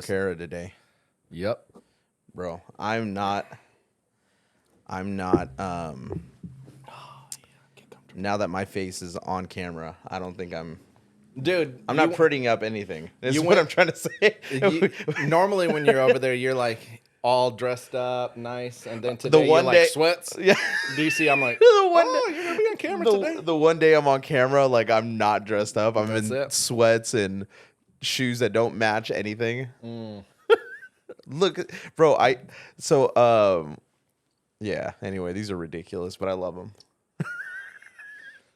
dark era today. Yep. Bro, I'm not now that my face is on camera, I don't think I'm not prettying up anything. That's what I'm trying to say. Normally when you're over there, you're like all dressed up, nice, and then today you're like sweats. Yeah. Do you see? I'm like, you're gonna be on camera today. The one day I'm on camera, like I'm not dressed up. I'm in sweats and shoes that don't match anything. Look, bro, yeah. Anyway, these are ridiculous, but I love them.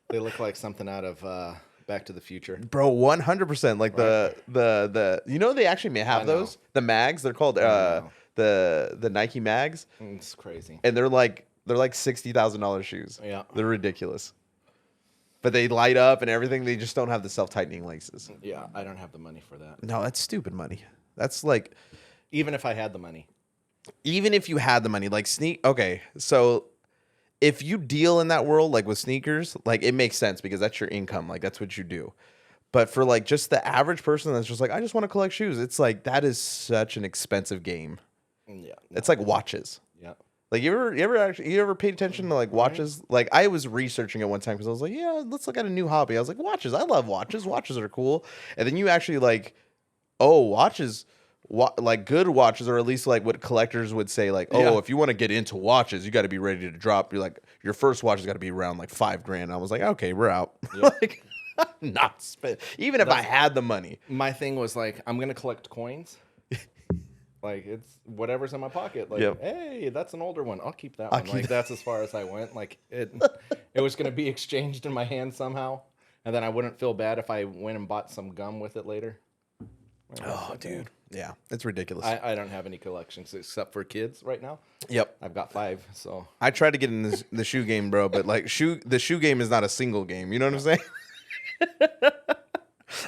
They look like something out of Back to the Future. Bro, 100%. Like the they actually may have those. The mags, they're called the Nike mags. It's crazy. And they're like $60,000 shoes. Yeah. They're ridiculous. But they light up and everything. They just don't have the self-tightening laces. Yeah, I don't have the money for that. No, that's stupid money. That's like... Even if I had the money. Even if you had the money, like okay, so if you deal in that world, like with sneakers, like it makes sense because that's your income. Like that's what you do. But for like just the average person that's just like, I just want to collect shoes. It's like, that is such an expensive game. Yeah. No. It's like watches. Yeah. Like you ever paid attention to like watches? Like I was researching it one time because I was like, yeah, let's look at a new hobby. I was like, watches. I love watches. Watches are cool. And then you actually like, oh, watches. Like good watches, or at least like what collectors would say, like, oh, if you want to get into watches, you got to be ready to drop. You're like, your first watch has got to be around like $5,000. And I was like, okay, we're out. Yep. Like, not spend. Even if I had the money. My thing was like, I'm gonna collect coins. Like it's whatever's in my pocket. Like, hey, that's an older one. I'll keep that one. Like that's as far as I went. Like it was gonna be exchanged in my hand somehow, and then I wouldn't feel bad if I went and bought some gum with it later. Oh, dude. Yeah, it's ridiculous. I don't have any collections except for kids right now. Yep. I've got 5, so. I tried to get in the shoe game, bro, but like the shoe game is not a single game. You know what I'm saying?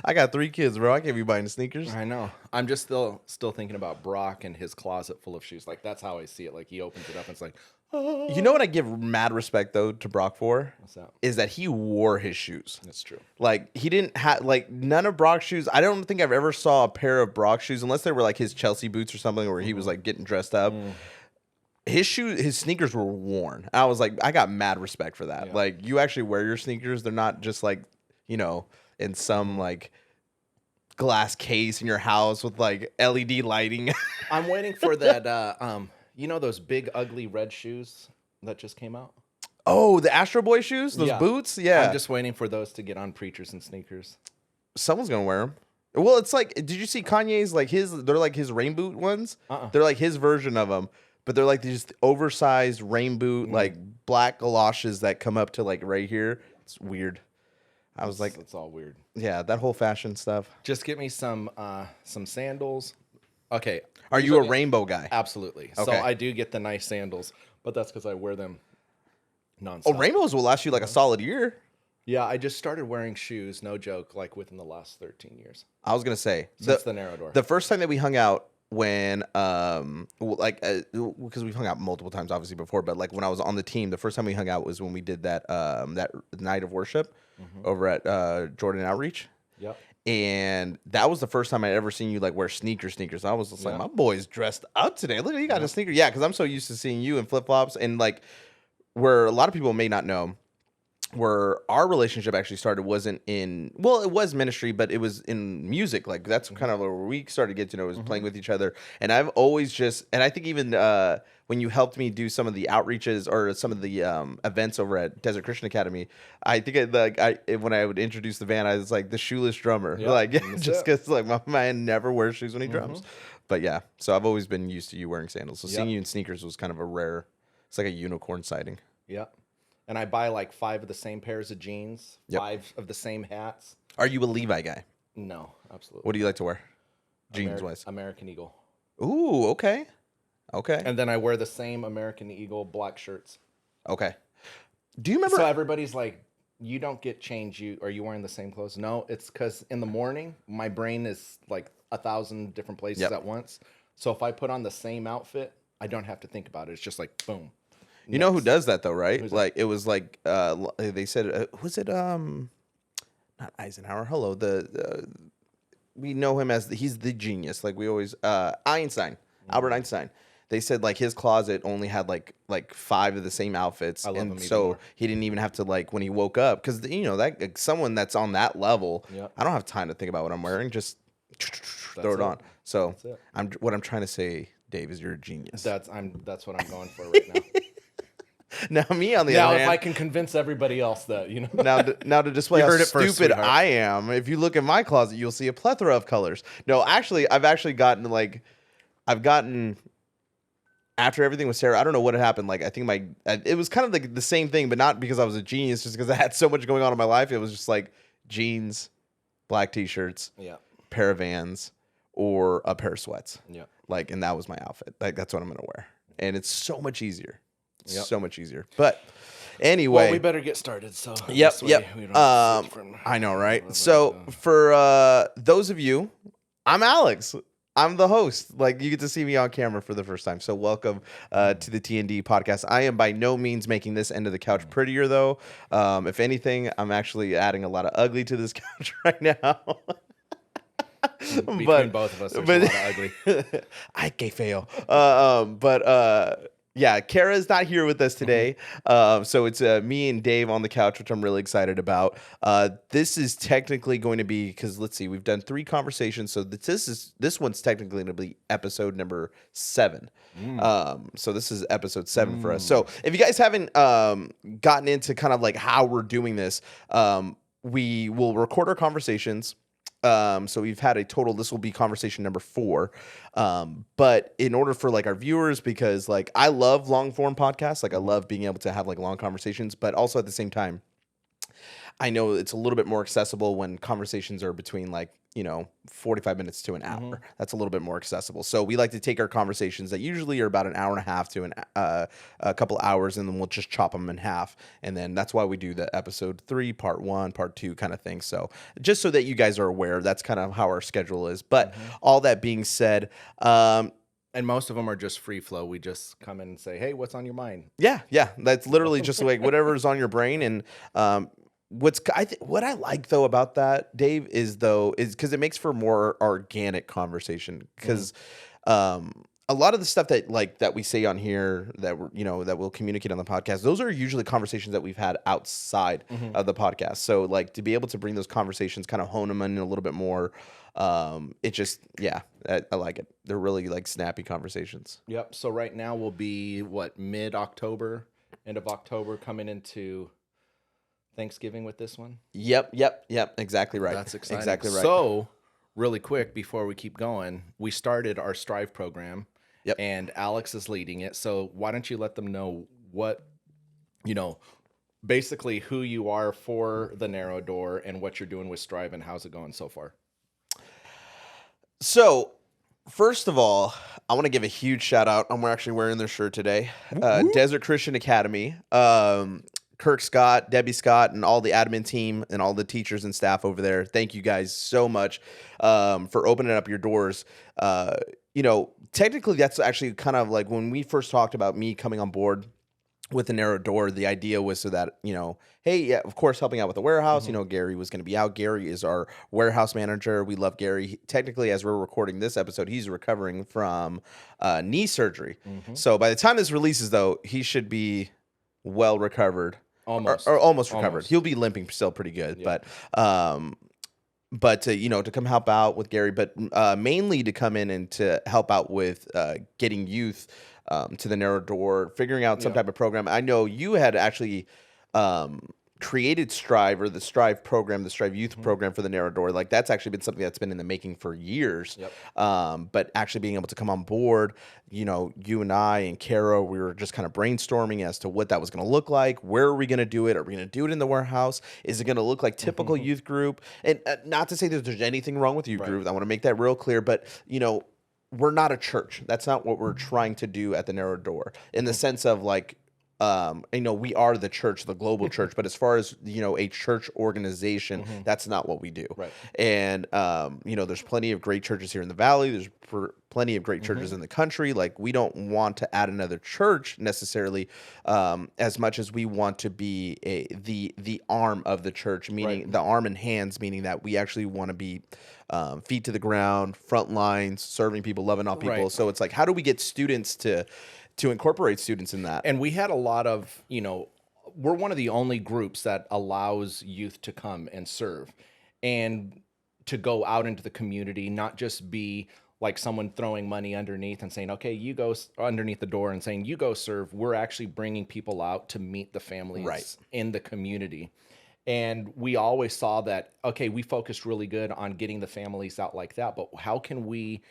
I got 3 kids, bro. I can't be buying sneakers. I know. I'm just still thinking about Brock and his closet full of shoes. Like, that's how I see it. Like, he opens it up and it's like, oh. You know what I give mad respect, though, to Brock for? What's that? Is that he wore his shoes. That's true. Like, he didn't have, like, none of Brock's shoes. I don't think I've ever saw a pair of Brock shoes, unless they were, like, his Chelsea boots or something where he was, like, getting dressed up. His sneakers were worn. I was like, I got mad respect for that. Yeah. Like, you actually wear your sneakers. They're not just, like, you know, in some, like, glass case in your house with, like, LED lighting. I'm waiting for that, you know those big, ugly red shoes that just came out? Oh, the Astro Boy shoes? Those boots? Yeah. I'm just waiting for those to get on Preachers and Sneakers. Someone's going to wear them. Well, it's like, did you see Kanye's, like, they're like his rain boot ones? They're like his version of them, but they're like these oversized rain boot, like, black galoshes that come up to, like, right here. It's weird. I was like, it's all weird. Yeah, that whole fashion stuff. Just get me some sandals. Okay. Are you a rainbow guy? Absolutely. Okay. So I do get the nice sandals, but that's because I wear them nonstop. Oh, rainbows will last you like a solid year. Yeah, I just started wearing shoes, no joke, like within the last 13 years. I was gonna say since the narrow door. The first time that we hung out, when because we've hung out multiple times obviously before, but like when I was on the team, the first time we hung out was when we did that night of worship over at Jordan Outreach. Yep. And that was the first time I'd ever seen you like wear sneakers. I was just like, my boy's dressed up today. Look, you got a sneaker. Yeah, because I'm so used to seeing you in flip flops, and like where a lot of people may not know, where our relationship actually started wasn't in, well, it was ministry, but it was in music. Like that's kind of where we started to get to know, was playing with each other. And I've always and I think even when you helped me do some of the outreaches or some of the events over at Desert Christian Academy, I think when I would introduce the band, I was like the shoeless drummer. Yep, like just because like my man never wears shoes when he drums. But yeah, so I've always been used to you wearing sandals. So seeing you in sneakers was kind of a rare, it's like a unicorn sighting. Yeah. And I buy like 5 of the same pairs of jeans, 5 of the same hats. Are you a Levi guy? No, absolutely. What do you like to wear? Jeans-wise? American Eagle. Ooh, okay. Okay. And then I wear the same American Eagle black shirts. Okay. Do you remember? So everybody's like, you don't get change. Are you wearing the same clothes? No, it's because in the morning, my brain is like 1,000 different places at once. So if I put on the same outfit, I don't have to think about it. It's just like, boom. You know who does that though, right? Who's like that? It was like they said, was it not Eisenhower? Hello, we know him as he's the genius. Like we always Einstein, Albert Einstein. They said like his closet only had like 5 of the same outfits, and so he didn't even have to like when he woke up because that like, someone that's on that level, I don't have time to think about what I'm wearing. Just throw it on. So what I'm trying to say, Dave, is you're a genius. That's what I'm going for right now. Now me on the other hand, if I can convince everybody else that now to display how stupid I am, if you look in my closet, you'll see a plethora of colors. No, actually, I've gotten. After everything with Sarah, I don't know what had happened. Like, I think it was kind of like the same thing, but not because I was a genius, just because I had so much going on in my life. It was just like jeans, black t-shirts, pair of Vans, or a pair of sweats. Yeah. Like, and that was my outfit. Like, that's what I'm going to wear. And it's so much easier. So much easier. But anyway. Well, we better get started. So, yep. I know, right? So, for those of you, I'm Alex. I'm the host. Like, you get to see me on camera for the first time. So welcome to the T.N.D podcast. I am by no means making this end of the couch prettier, though. If anything, I'm actually adding a lot of ugly to this couch right now. Between both of us, there's a lot of ugly. I que feo. Yeah, Kara's not here with us today. So it's me and Dave on the couch, which I'm really excited about. This is technically going to be, because let's see, we've done 3 conversations. So this one's technically going to be episode number 7. So this is episode 7 for us. So if you guys haven't gotten into kind of like how we're doing this, we will record our conversations. So we've had a total, this will be conversation number 4. But in order for like our viewers, because like I love long form podcasts, like I love being able to have like long conversations, but also at the same time, I know it's a little bit more accessible when conversations are between like, 45 minutes to an hour. That's a little bit more accessible. So we like to take our conversations that usually are about an hour and a half to a couple hours, and then we'll just chop them in half. And then that's why we do the episode 3, part 1, part 2 kind of thing. So just so that you guys are aware, that's kind of how our schedule is. But all that being said, and most of them are just free flow. We just come in and say, hey, what's on your mind? Yeah. That's literally just like whatever's on your brain. And what I like though about that, Dave, is because it makes for more organic conversation. Because a lot of the stuff that we say on here that we'll communicate on the podcast, those are usually conversations that we've had outside of the podcast. So like to be able to bring those conversations, kind of hone them in a little bit more. It just, I like it. They're really like snappy conversations. Yep. So right now we'll be mid-October, end of October, coming into Thanksgiving with this one. Yep. Exactly right. That's exciting. Exactly right. So really quick before we keep going, we started our Strive program. Yep. And Alex is leading it. So why don't you let them know what, basically who you are for the Narrow Door and what you're doing with Strive and how's it going so far? So first of all, I want to give a huge shout out. I'm actually wearing their shirt today. Desert Christian Academy. Kirk Scott, Debbie Scott, and all the admin team and all the teachers and staff over there. Thank you guys so much for opening up your doors. Technically that's actually kind of like when we first talked about me coming on board with the Narrow Door, the idea was so that, of course, helping out with the warehouse, Gary was going to be out. Gary is our warehouse manager. We love Gary. Technically, as we're recording this episode, he's recovering from knee surgery. So by the time this releases, though, he should be well recovered. Almost recovered. Almost. He'll be limping still pretty good, but to come help out with Gary, but mainly to come in and to help out with getting youth to the Narrow Door, figuring out some type of program. I know you had actually created Strive, or the Strive program, the Strive Youth program for the Narrow Door. Like that's actually been something that's been in the making for years. But actually being able to come on board, you and I and Kara, we were just kind of brainstorming as to what that was going to look like. Where are we going to do it? Are we going to do it in the warehouse? Is it going to look like typical youth group? And not to say that there's anything wrong with youth group. I want to make that real clear, but we're not a church. That's not what we're trying to do at the Narrow Door in the sense of like, we are the church, the global church, but as far as, a church organization, that's not what we do. Right. And, there's plenty of great churches here in the Valley. There's plenty of great churches in the country. Like, we don't want to add another church necessarily, as much as we want to be the arm of the church, meaning the arm and hands, meaning that we actually want to be feet to the ground, front lines, serving people, loving all people. So it's like, how do we get students to incorporate students in that? And we had a lot of, we're one of the only groups that allows youth to come and serve and to go out into the community, not just be like someone throwing money underneath and saying, okay, you go underneath the door and saying, you go serve. We're actually bringing people out to meet the families in the community. And we always saw that, okay, we focused really good on getting the families out like that, but how can we,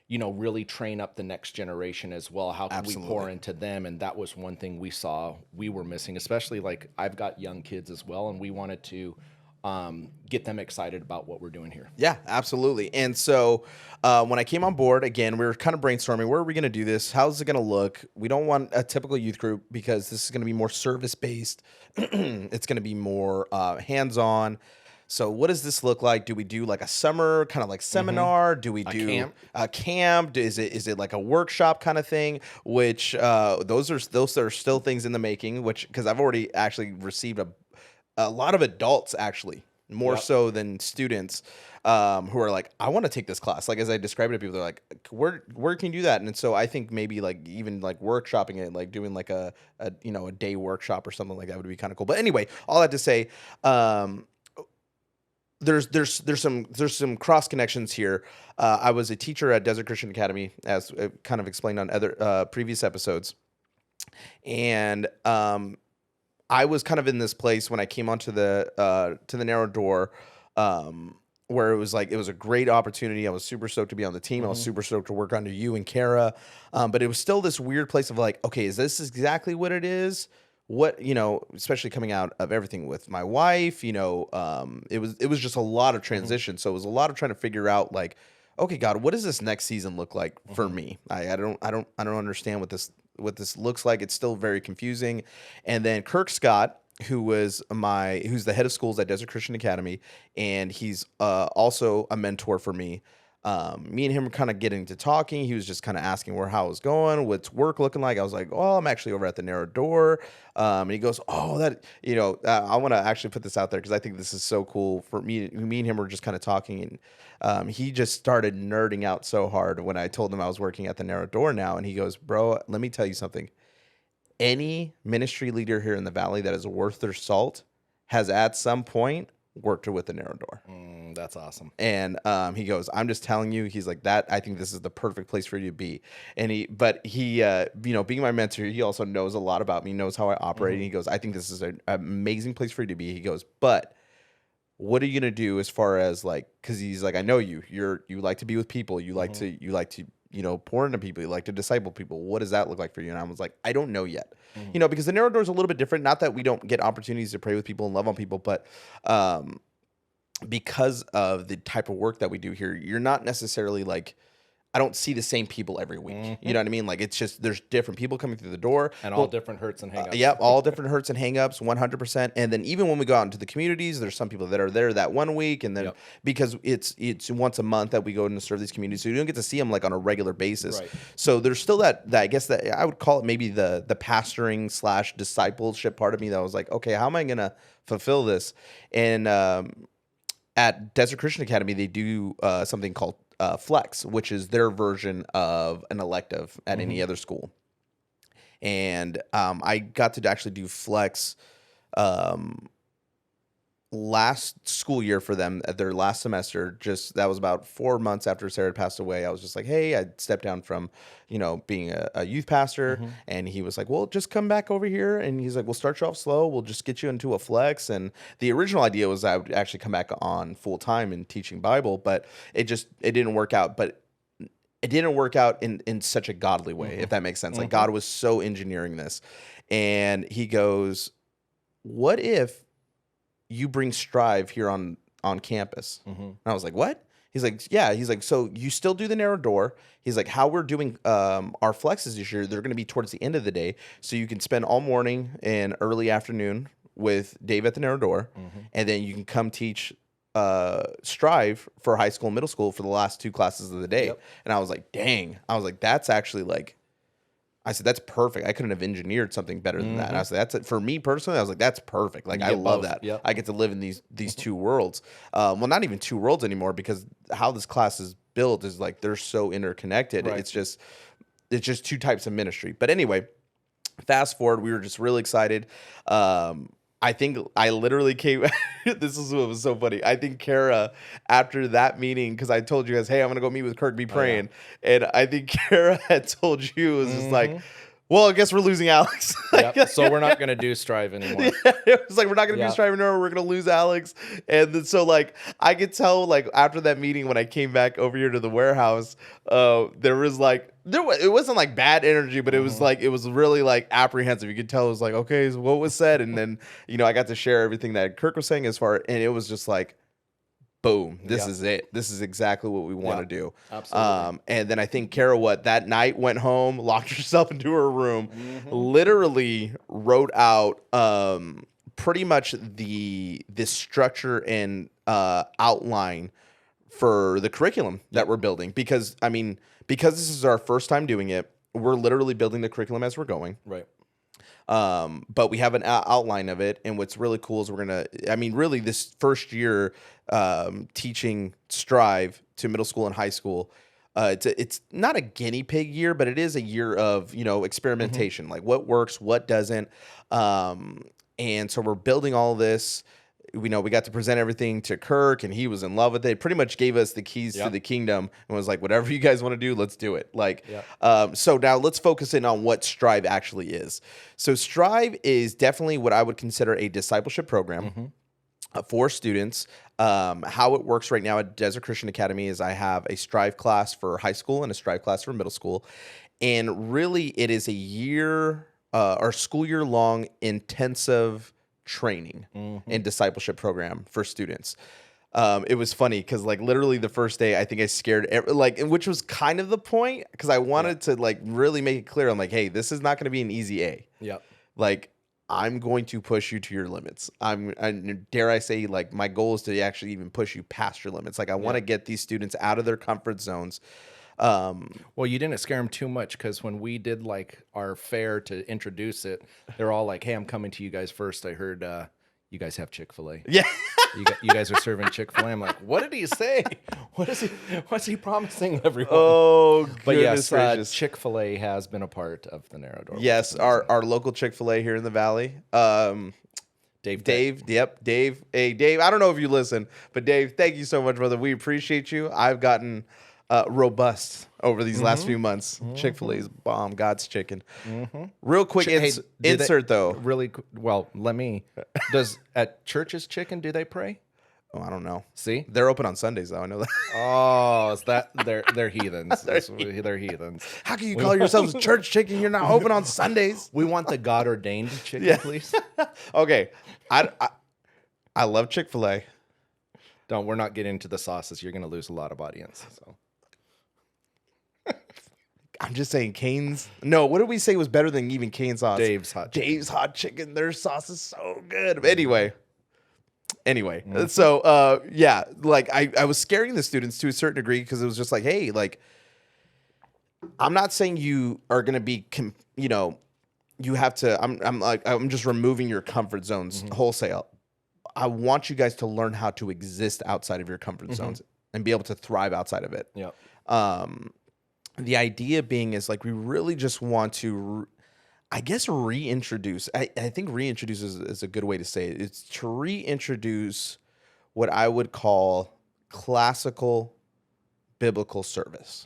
really train up the next generation as well? How can we pour into them? And that was one thing we saw we were missing, especially like I've got young kids as well, and we wanted to get them excited about what we're doing here. Yeah, absolutely. And so when I came on board, again, we were kind of brainstorming, where are we going to do this? How's it going to look? We don't want a typical youth group because this is going to be more service-based. It's going to be more hands-on. So what does this look like? Do we do like a summer kind of like seminar? Do we do a camp? Is it like a workshop kind of thing? Which those are still things in the making, which, because I've already actually received a lot of adults, actually, more so than students, who are like, I want to take this class. Like, as I describe it to people, they're like, where can you do that? And so I think maybe like even like workshopping it, like doing like a day workshop or something like that would be kind of cool. But anyway, all that to say, there's some cross connections here. I was a teacher at Desert Christian Academy, as kind of explained on other previous episodes, and I was kind of in this place when I came onto the Narrow Door, where it was a great opportunity. I was super stoked to be on the team. I was super stoked to work under you and Kara, but it was still this weird place of like, okay, is this exactly what it is? What, especially coming out of everything with my wife, it was just a lot of transition. So it was a lot of trying to figure out like, okay, God, what does this next season look like for me? I don't understand what this looks like. It's still very confusing. And then Kirk Scott, who's the head of schools at Desert Christian Academy, and he's also a mentor for me. Me and him were kind of getting to talking. He was just kind of asking how it was going, what's work looking like. I was like, oh, I'm actually over at the Narrow Door. And he goes, oh, that, I want to actually put this out there because I think this is so cool for me. Me and him were just kind of talking, and he just started nerding out so hard when I told him I was working at the Narrow Door now. And he goes, bro, let me tell you something. Any ministry leader here in the Valley that is worth their salt has at some point worked with the Narrow Door. That's awesome. And he goes, I'm just telling you, he's like, that, I think this is the perfect place for you to be. And he being my mentor, he also knows a lot about me, knows how I operate. And he goes, I think this is an amazing place for you to be. He goes, but what are you going to do as far as like, cause he's like, I know you like to be with people. You like to, pour into people. You like to disciple people. What does that look like for you? And I was like, I don't know yet, because the Narrow Door is a little bit different. Not that we don't get opportunities to pray with people and love on people, but, because of the type of work that we do here, you're not necessarily like, I don't see the same people every week. You know what I mean? Like, it's just, there's different people coming through the door. And all different hurts and hangups. Yep, all different hurts and hangups, 100%. And then even when we go out into the communities, there's some people that are there that one week. And then because it's once a month that we go in and serve these communities, so you don't get to see them like on a regular basis. Right. So there's still that I guess that I would call it maybe the pastoring / discipleship part of me that was like, okay, how am I going to fulfill this? And at Desert Christian Academy, they do something called Flex, which is their version of an elective at any other school. And I got to actually do Flex last school year for them at their last semester. Just that was about 4 months after Sarah had passed away. I was just like, hey, I stepped down from being a youth pastor. And he was like, well, just come back over here. And he's like, we'll start you off slow, we'll just get you into a Flex. And the original idea was I would actually come back on full time and teaching Bible, but it didn't work out. But it didn't work out in such a godly way, if that makes sense. Like, God was so engineering this. And he goes, what if you bring Strive here on campus? And I was like, what? He's like, yeah. He's like, so you still do the Narrow Door. He's like, how we're doing our flexes this year, they're going to be towards the end of the day. So you can spend all morning and early afternoon with Dave at the Narrow Door. And then you can come teach Strive for high school and middle school for the last 2 classes of the day. Yep. And I was like, dang. I was like, that's actually like, I said, that's perfect. I couldn't have engineered something better than that. And I said, that's it. For me personally, I was like, that's perfect. Like, I love that. Yep. I get to live in these 2 worlds. Well, not even 2 worlds anymore, because how this class is built is like, they're so interconnected. Right. It's just 2 types of ministry. But anyway, fast forward, we were just really excited. I think I literally came. This is what was so funny. I think Kara, after that meeting, because I told you guys, hey, I'm gonna go meet with Kirk, be praying, and I think Kara had told you, it was just like, well, I guess we're losing Alex. Yep. So we're not gonna do Strive anymore. Yeah, it was like, we're not gonna do Strive anymore. We're gonna lose Alex, and then, so like I could tell, like after that meeting, when I came back over here to the warehouse, there was like. It wasn't like bad energy, but it was like, it was really like apprehensive. You could tell it was like, okay, so what was said? And then, I got to share everything that Kirk was saying and it was just like, boom, this is it. This is exactly what we want to do. Absolutely. And then I think Kara, that night went home, locked herself into her room, literally wrote out pretty much the structure and outline for the curriculum that we're building. Because, because this is our first time doing it, we're literally building the curriculum as we're going. Right. But we have an outline of it. And what's really cool is we're going to, really this first year teaching Strive to middle school and high school, it's not a guinea pig year, but it is a year of, experimentation, like what works, what doesn't. And so we're building all this. We got to present everything to Kirk, and he was in love with it. Pretty much gave us the keys to the kingdom and was like, whatever you guys want to do, let's do it. So now let's focus in on what Strive actually is. So Strive is definitely what I would consider a discipleship program for students. How it works right now at Desert Christian Academy is I have a Strive class for high school and a Strive class for middle school. And really it is a year or school year long intensive training and discipleship program for students. It was funny because like literally the first day, I think I scared which was kind of the point, because I wanted to like really make it clear. I'm like, hey, this is not going to be an easy A. Yep. Like, I'm going to push you to your limits. Dare I say, like, my goal is to actually even push you past your limits. Like, I want to get these students out of their comfort zones. Well, you didn't scare them too much, because when we did like our fair to introduce it, they're all like, hey, I'm coming to you guys first. I heard you guys have Chick-fil-A. Yeah. You guys are serving Chick-fil-A. I'm like, what did he say? What's he promising everyone? Oh, but goodness yes, gracious. Chick-fil-A has been a part of the Narrow Door. Yes, our local Chick-fil-A here in the Valley. Dave. Yep, Dave. Hey, Dave, I don't know if you listen, but Dave, thank you so much, brother. We appreciate you. I've gotten robust over these last few months. Chick-fil-A's bomb, God's chicken. Real quick insert though. Really well. Does at church's chicken, do they pray? Oh, I don't know. See, they're open on Sundays though. I know that. Oh, is that they're heathens? They're heathens. How can you call yourselves church chicken? You're not open on Sundays. We want the God ordained chicken, please. Okay, I love Chick-fil-A. We're not getting into the sauces. You're going to lose a lot of audience. So. I'm just saying Cane's. No, what did we say was better than even Cane's sauce? Dave's hot chicken. Dave's hot chicken. Their sauce is so good. But anyway. So yeah, like I was scaring the students to a certain degree, because it was just like, hey, like, I'm not saying you are gonna be, you have to. I'm just removing your comfort zones wholesale. I want you guys to learn how to exist outside of your comfort zones and be able to thrive outside of it. Yeah. The idea being is like, we really just want to, I guess, reintroduce. I think reintroduce is a good way to say it. It's to reintroduce what I would call classical biblical service,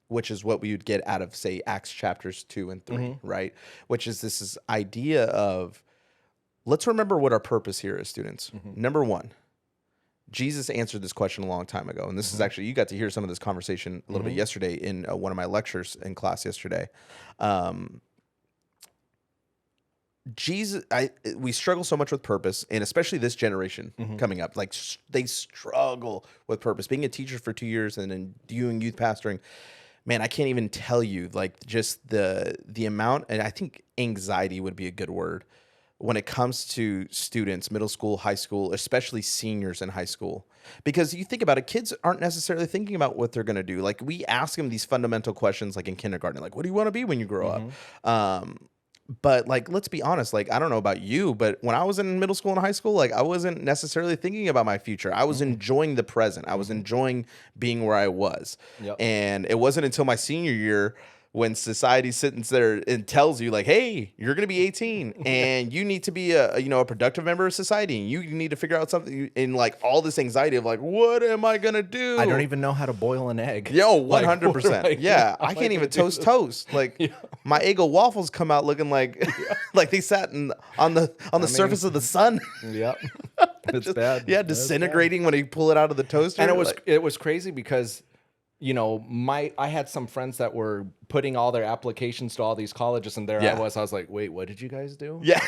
which is what we would get out of, say, Acts chapters 2 and 3, right? Which is this idea of, let's remember what our purpose here is, students. Number one, Jesus answered this question a long time ago. And this is actually, you got to hear some of this conversation a little bit yesterday in one of my lectures in class yesterday. We struggle so much with purpose, and especially this generation coming up, like they struggle with purpose. Being a teacher for 2 years and then doing youth pastoring, man, I can't even tell you, like, just the amount, and I think anxiety would be a good word when it comes to students, middle school, high school, especially seniors in high school. Because you think about it, kids aren't necessarily thinking about what they're going to do. Like we ask them these fundamental questions, like in kindergarten, like, what do you want to be when you grow up? But like, let's be honest, like, I don't know about you, but when I was in middle school and high school, like I wasn't necessarily thinking about my future. I was enjoying the present. I was enjoying being where I was. Yep. And it wasn't until my senior year when society sits there and tells you like, hey, you're going to be 18 and you need to be a productive member of society, and you need to figure out something, in like all this anxiety of like, what am I going to do? I don't even know how to boil an egg. Yo, 100%. Like, Yeah. I can't even toast. Like my Eggo waffles come out looking like like they sat on the surface of the sun. Yep. It's bad. Yeah, disintegrating when you pull it out of the toaster. And it was crazy because I had some friends that were putting all their applications to all these colleges, and there I was like, wait, what did you guys do? Yeah,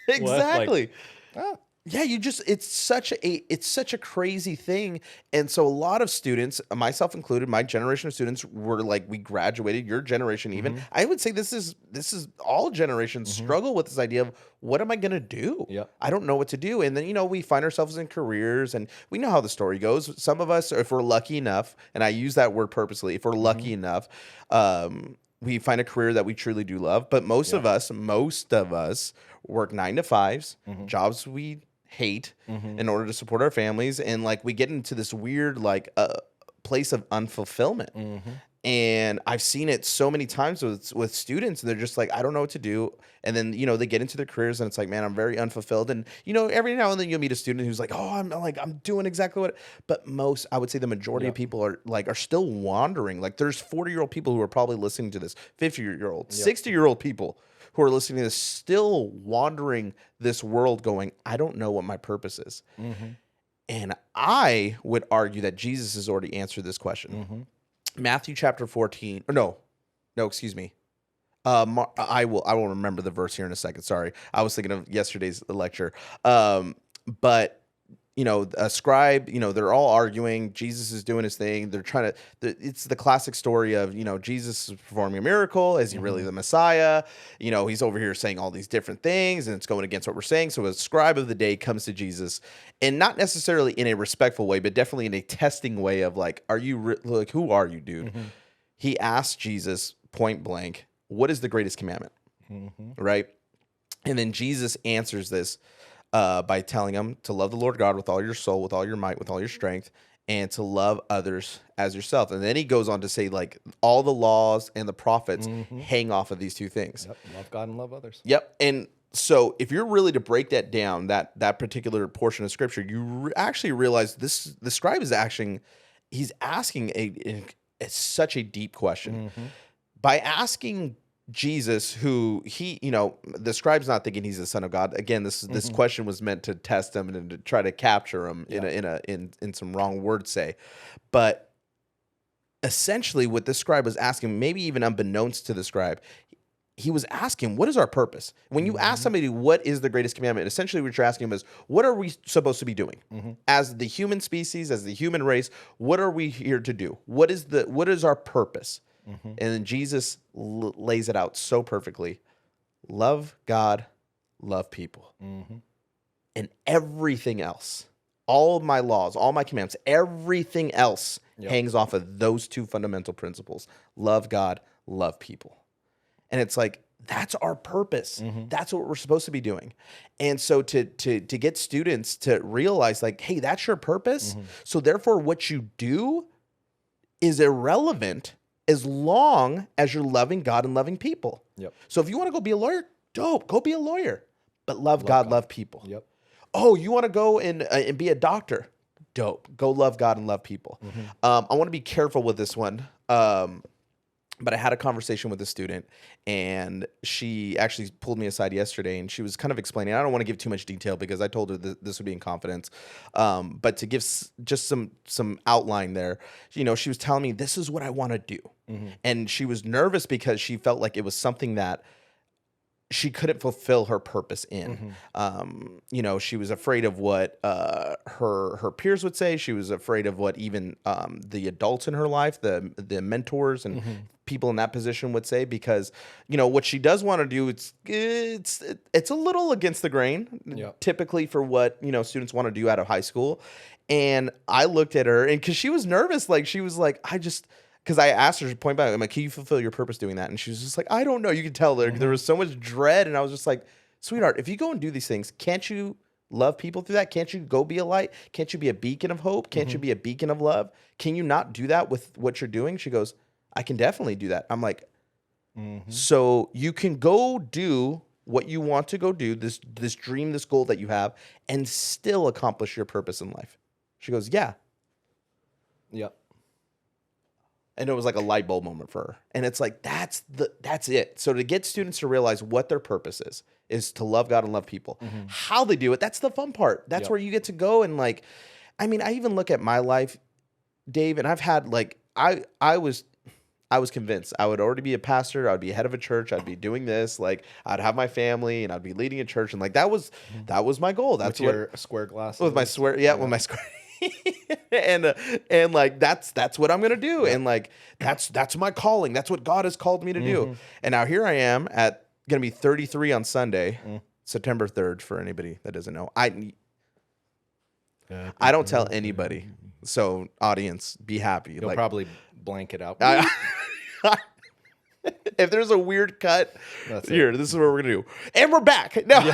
like, exactly. Like, Yeah, it's such a crazy thing. And so a lot of students, myself included, my generation of students were like, we graduated, your generation even. I would say this is all generations struggle with this idea of, what am I going to do? Yep. I don't know what to do. And then, we find ourselves in careers, and we know how the story goes. Some of us, if we're lucky enough, and I use that word purposely, if we're lucky enough, we find a career that we truly do love. But most of us work 9 to 5s, jobs we hate in order to support our families, and like we get into this weird like place of unfulfillment. And I've seen it so many times with students. They're just like, I don't know what to do. And then, they get into their careers and it's like, man, I'm very unfulfilled. And, every now and then you'll meet a student who's like, oh, I'm doing exactly what, but I would say the majority of people are still wandering. Like there's 40-year-old people who are probably listening to this, 50-year-old, 60-year-old people who are listening to this, still wandering this world going, I don't know what my purpose is. And I would argue that Jesus has already answered this question. Matthew chapter 14, or no, excuse me. I will remember the verse here in a second. Sorry. I was thinking of yesterday's lecture. But a scribe, they're all arguing. Jesus is doing his thing. They're trying to, it's the classic story of, Jesus is performing a miracle. Is he really the Messiah? He's over here saying all these different things and it's going against what we're saying. So a scribe of the day comes to Jesus, and not necessarily in a respectful way, but definitely in a testing way of like, are you like, who are you, dude? He asked Jesus point blank, what is the greatest commandment? Right. And then Jesus answers this by telling him to love the Lord God with all your soul, with all your might, with all your strength, and to love others as yourself. And then he goes on to say, like, all the laws and the prophets hang off of these two things. Yep. Love God and love others. Yep. And so if you're really to break that down, that particular portion of scripture, you actually realize the scribe is he's asking such a deep question. By asking Jesus, who the scribe's not thinking he's the son of God. Again, this question was meant to test him and to try to capture him in some wrong word say. But essentially what this scribe was asking, maybe even unbeknownst to the scribe, he was asking, what is our purpose? When you ask somebody what is the greatest commandment, essentially what you're asking them is, what are we supposed to be doing? As the human species, as the human race, what are we here to do? What is our purpose? And then Jesus lays it out so perfectly. Love God, love people. And everything else, all of my laws, all my commandments, everything else hangs off of those two fundamental principles. Love God, love people. And it's like, that's our purpose. That's what we're supposed to be doing. And so to get students to realize like, hey, that's your purpose. So therefore what you do is irrelevant as long as you're loving God and loving people. So if you want to go be a lawyer, dope, go be a lawyer. But love God, love people. Oh, you want to go and be a doctor? Dope. Go love God and love people. I want to be careful with this one. But I had a conversation with a student, and she actually pulled me aside yesterday, and she was kind of explaining. I don't want to give too much detail because I told her this would be in confidence. But to give just some outline there, she was telling me, this is what I want to do. And she was nervous because she felt like it was something that she couldn't fulfill her purpose in. She was afraid of what her peers would say. She was afraid of what even the adults in her life, the mentors and people in that position would say, because what she does want to do, it's a little against the grain, typically for what students want to do out of high school. And I looked at her, and because she was nervous, like she was like, because I asked her point blank, I'm like, can you fulfill your purpose doing that? And she was just like, I don't know. You could tell there was so much dread, and I was just like, sweetheart, if you go and do these things, can't you love people through that? Can't you go be a light? Can't you be a beacon of hope? Can't you be a beacon of love? Can you not do that with what you're doing? She goes, I can definitely do that. I'm like, so you can go do what you want to go do, this dream, this goal that you have, and still accomplish your purpose in life. She goes, yeah. Yep. And it was like a light bulb moment for her. And it's like, that's it. So to get students to realize what their purpose is to love God and love people. How they do it, that's the fun part. That's where you get to go. And like, I mean, I even look at my life, Dave, and I've had like, I was convinced I would already be a pastor. I'd be head of a church. I'd be doing this. Like I'd have my family and I'd be leading a church. And like, that was my goal. That's with your square glasses. With my square. Yeah. With my square. and like that's what I'm gonna do, and like that's my calling. That's what God has called me to do. And now here I am gonna be 33 on Sunday, September 3rd. For anybody that doesn't know, I don't tell anybody. So audience, be happy. You'll probably blank it out. If there's a weird cut, That's here. This is what we're gonna do, and we're back now.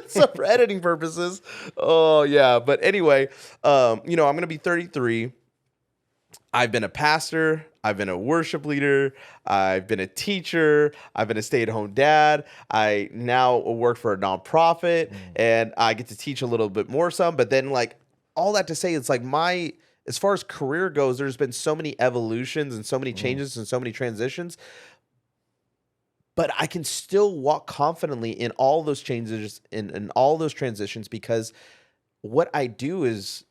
So for editing purposes, oh yeah. But anyway, I'm gonna be 33. I've been a pastor. I've been a worship leader. I've been a teacher. I've been a stay-at-home dad. I now work for a nonprofit, and I get to teach a little bit more some. But then, like all that to say, it's like as far as career goes, there's been so many evolutions and so many changes and so many transitions. But I can still walk confidently in all those changes in all those transitions, because what I do is,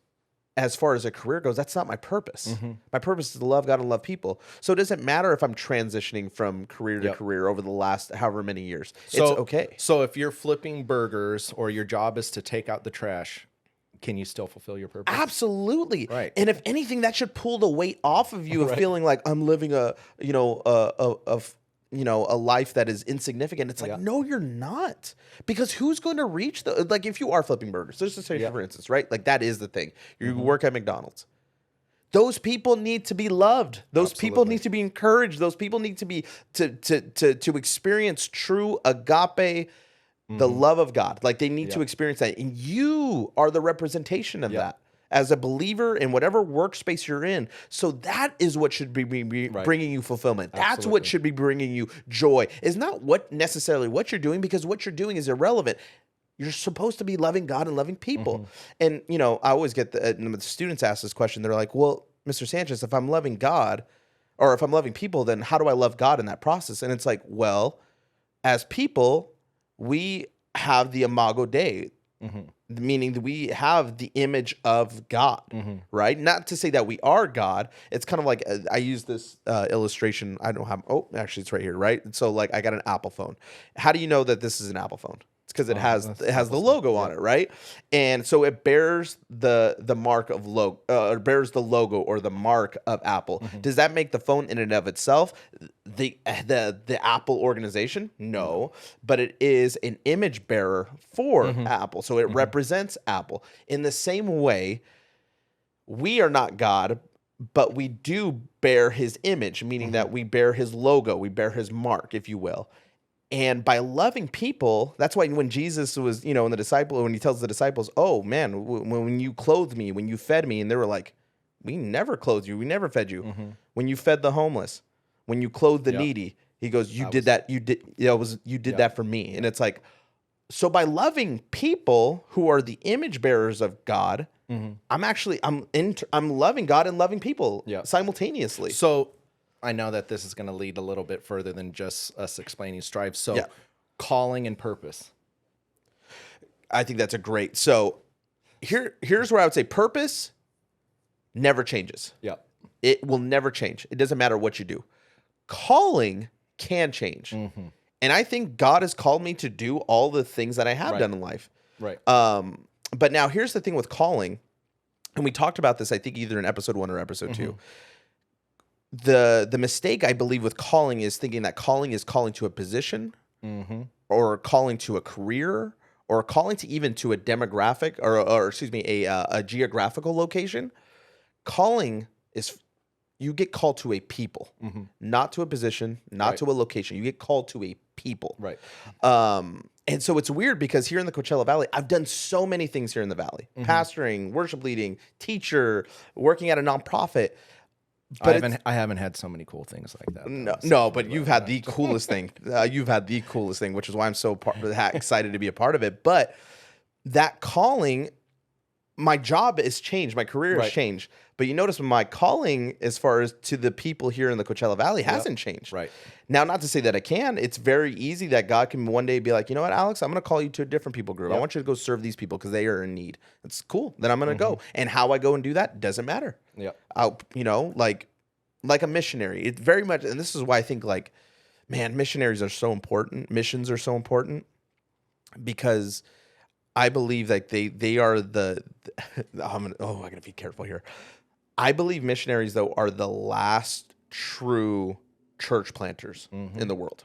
as far as a career goes, that's not my purpose. My purpose is to love God and love people. So it doesn't matter if I'm transitioning from career to career over the last however many years. It's okay. So if you're flipping burgers or your job is to take out the trash, can you still fulfill your purpose? Absolutely. Right. And if anything, that should pull the weight off of you of feeling like I'm living a life that is insignificant. It's like, no, you're not. Because who's going to reach like if you are flipping burgers, let's just say for instance, right? Like that is the thing. You work at McDonald's. Those people need to be loved. Those people need to be encouraged. Those people need to be to experience true agape, the love of God. Like they need to experience that. And you are the representation of that. As a believer in whatever workspace you're in. So that is what should be bringing you fulfillment. That's what should be bringing you joy. It's not necessarily what you're doing, because what you're doing is irrelevant. You're supposed to be loving God and loving people. And, I always get the students ask this question. They're like, well, Mr. Sanchez, if I'm loving God or if I'm loving people, then how do I love God in that process? And it's like, well, as people, we have the imago Dei. Meaning that we have the image of God, right? Not to say that we are God. It's kind of like, I use this illustration. I don't have, actually it's right here, right? And so like I got an Apple phone. How do you know that this is an Apple phone? It's because it has the logo on it, right? And so it bears the mark of it bears the logo or the mark of Apple. Does that make the phone in and of itself the Apple organization? No, but it is an image bearer for Apple. So it represents Apple. In the same way, we are not God, but we do bear his image, meaning that we bear his logo, we bear his mark, if you will. And by loving people, that's why when Jesus was, when he tells the disciples, oh man, when you clothed me, when you fed me, and they were like, we never clothed you, we never fed you. When you fed the homeless, when you clothed the needy, he goes, you did that for me. And it's like, so by loving people who are the image bearers of God, I'm loving God and loving people simultaneously. So I know that this is going to lead a little bit further than just us explaining Strive. So calling and purpose. I think that's a great. So here's where I would say purpose never changes. Yeah. It will never change. It doesn't matter what you do. Calling can change. And I think God has called me to do all the things that I have done in life. Right. But now here's the thing with calling, and we talked about this, I think, either in episode 1 or episode 2. The mistake, I believe, with calling is thinking that calling is calling to a position or calling to a career or calling to even to a demographic or excuse me, a geographical location, calling is you get called to a people, not to a position, not to a location. You get called to a people. Right. And so it's weird because here in the Coachella Valley, I've done so many things here in the Valley. Pastoring, worship leading, teacher, working at a nonprofit. But I haven't had so many cool things like that. No, but you've had the coolest thing. You've had the coolest thing, which is why I'm so excited to be a part of it. But that calling, my job has changed. My career has changed. But you notice my calling as far as to the people here in the Coachella Valley hasn't changed. Right. Now, not to say that it can. It's very easy that God can one day be like, you know what, Alex, I'm going to call you to a different people group. I want you to go serve these people because they are in need. It's cool. Then I'm going to go. And how I go and do that doesn't matter. Yeah. Like a missionary. It's very much, and this is why I think like, man, missionaries are so important. Missions are so important because I believe that they are I gotta be careful here. I believe missionaries though are the last true church planters in the world.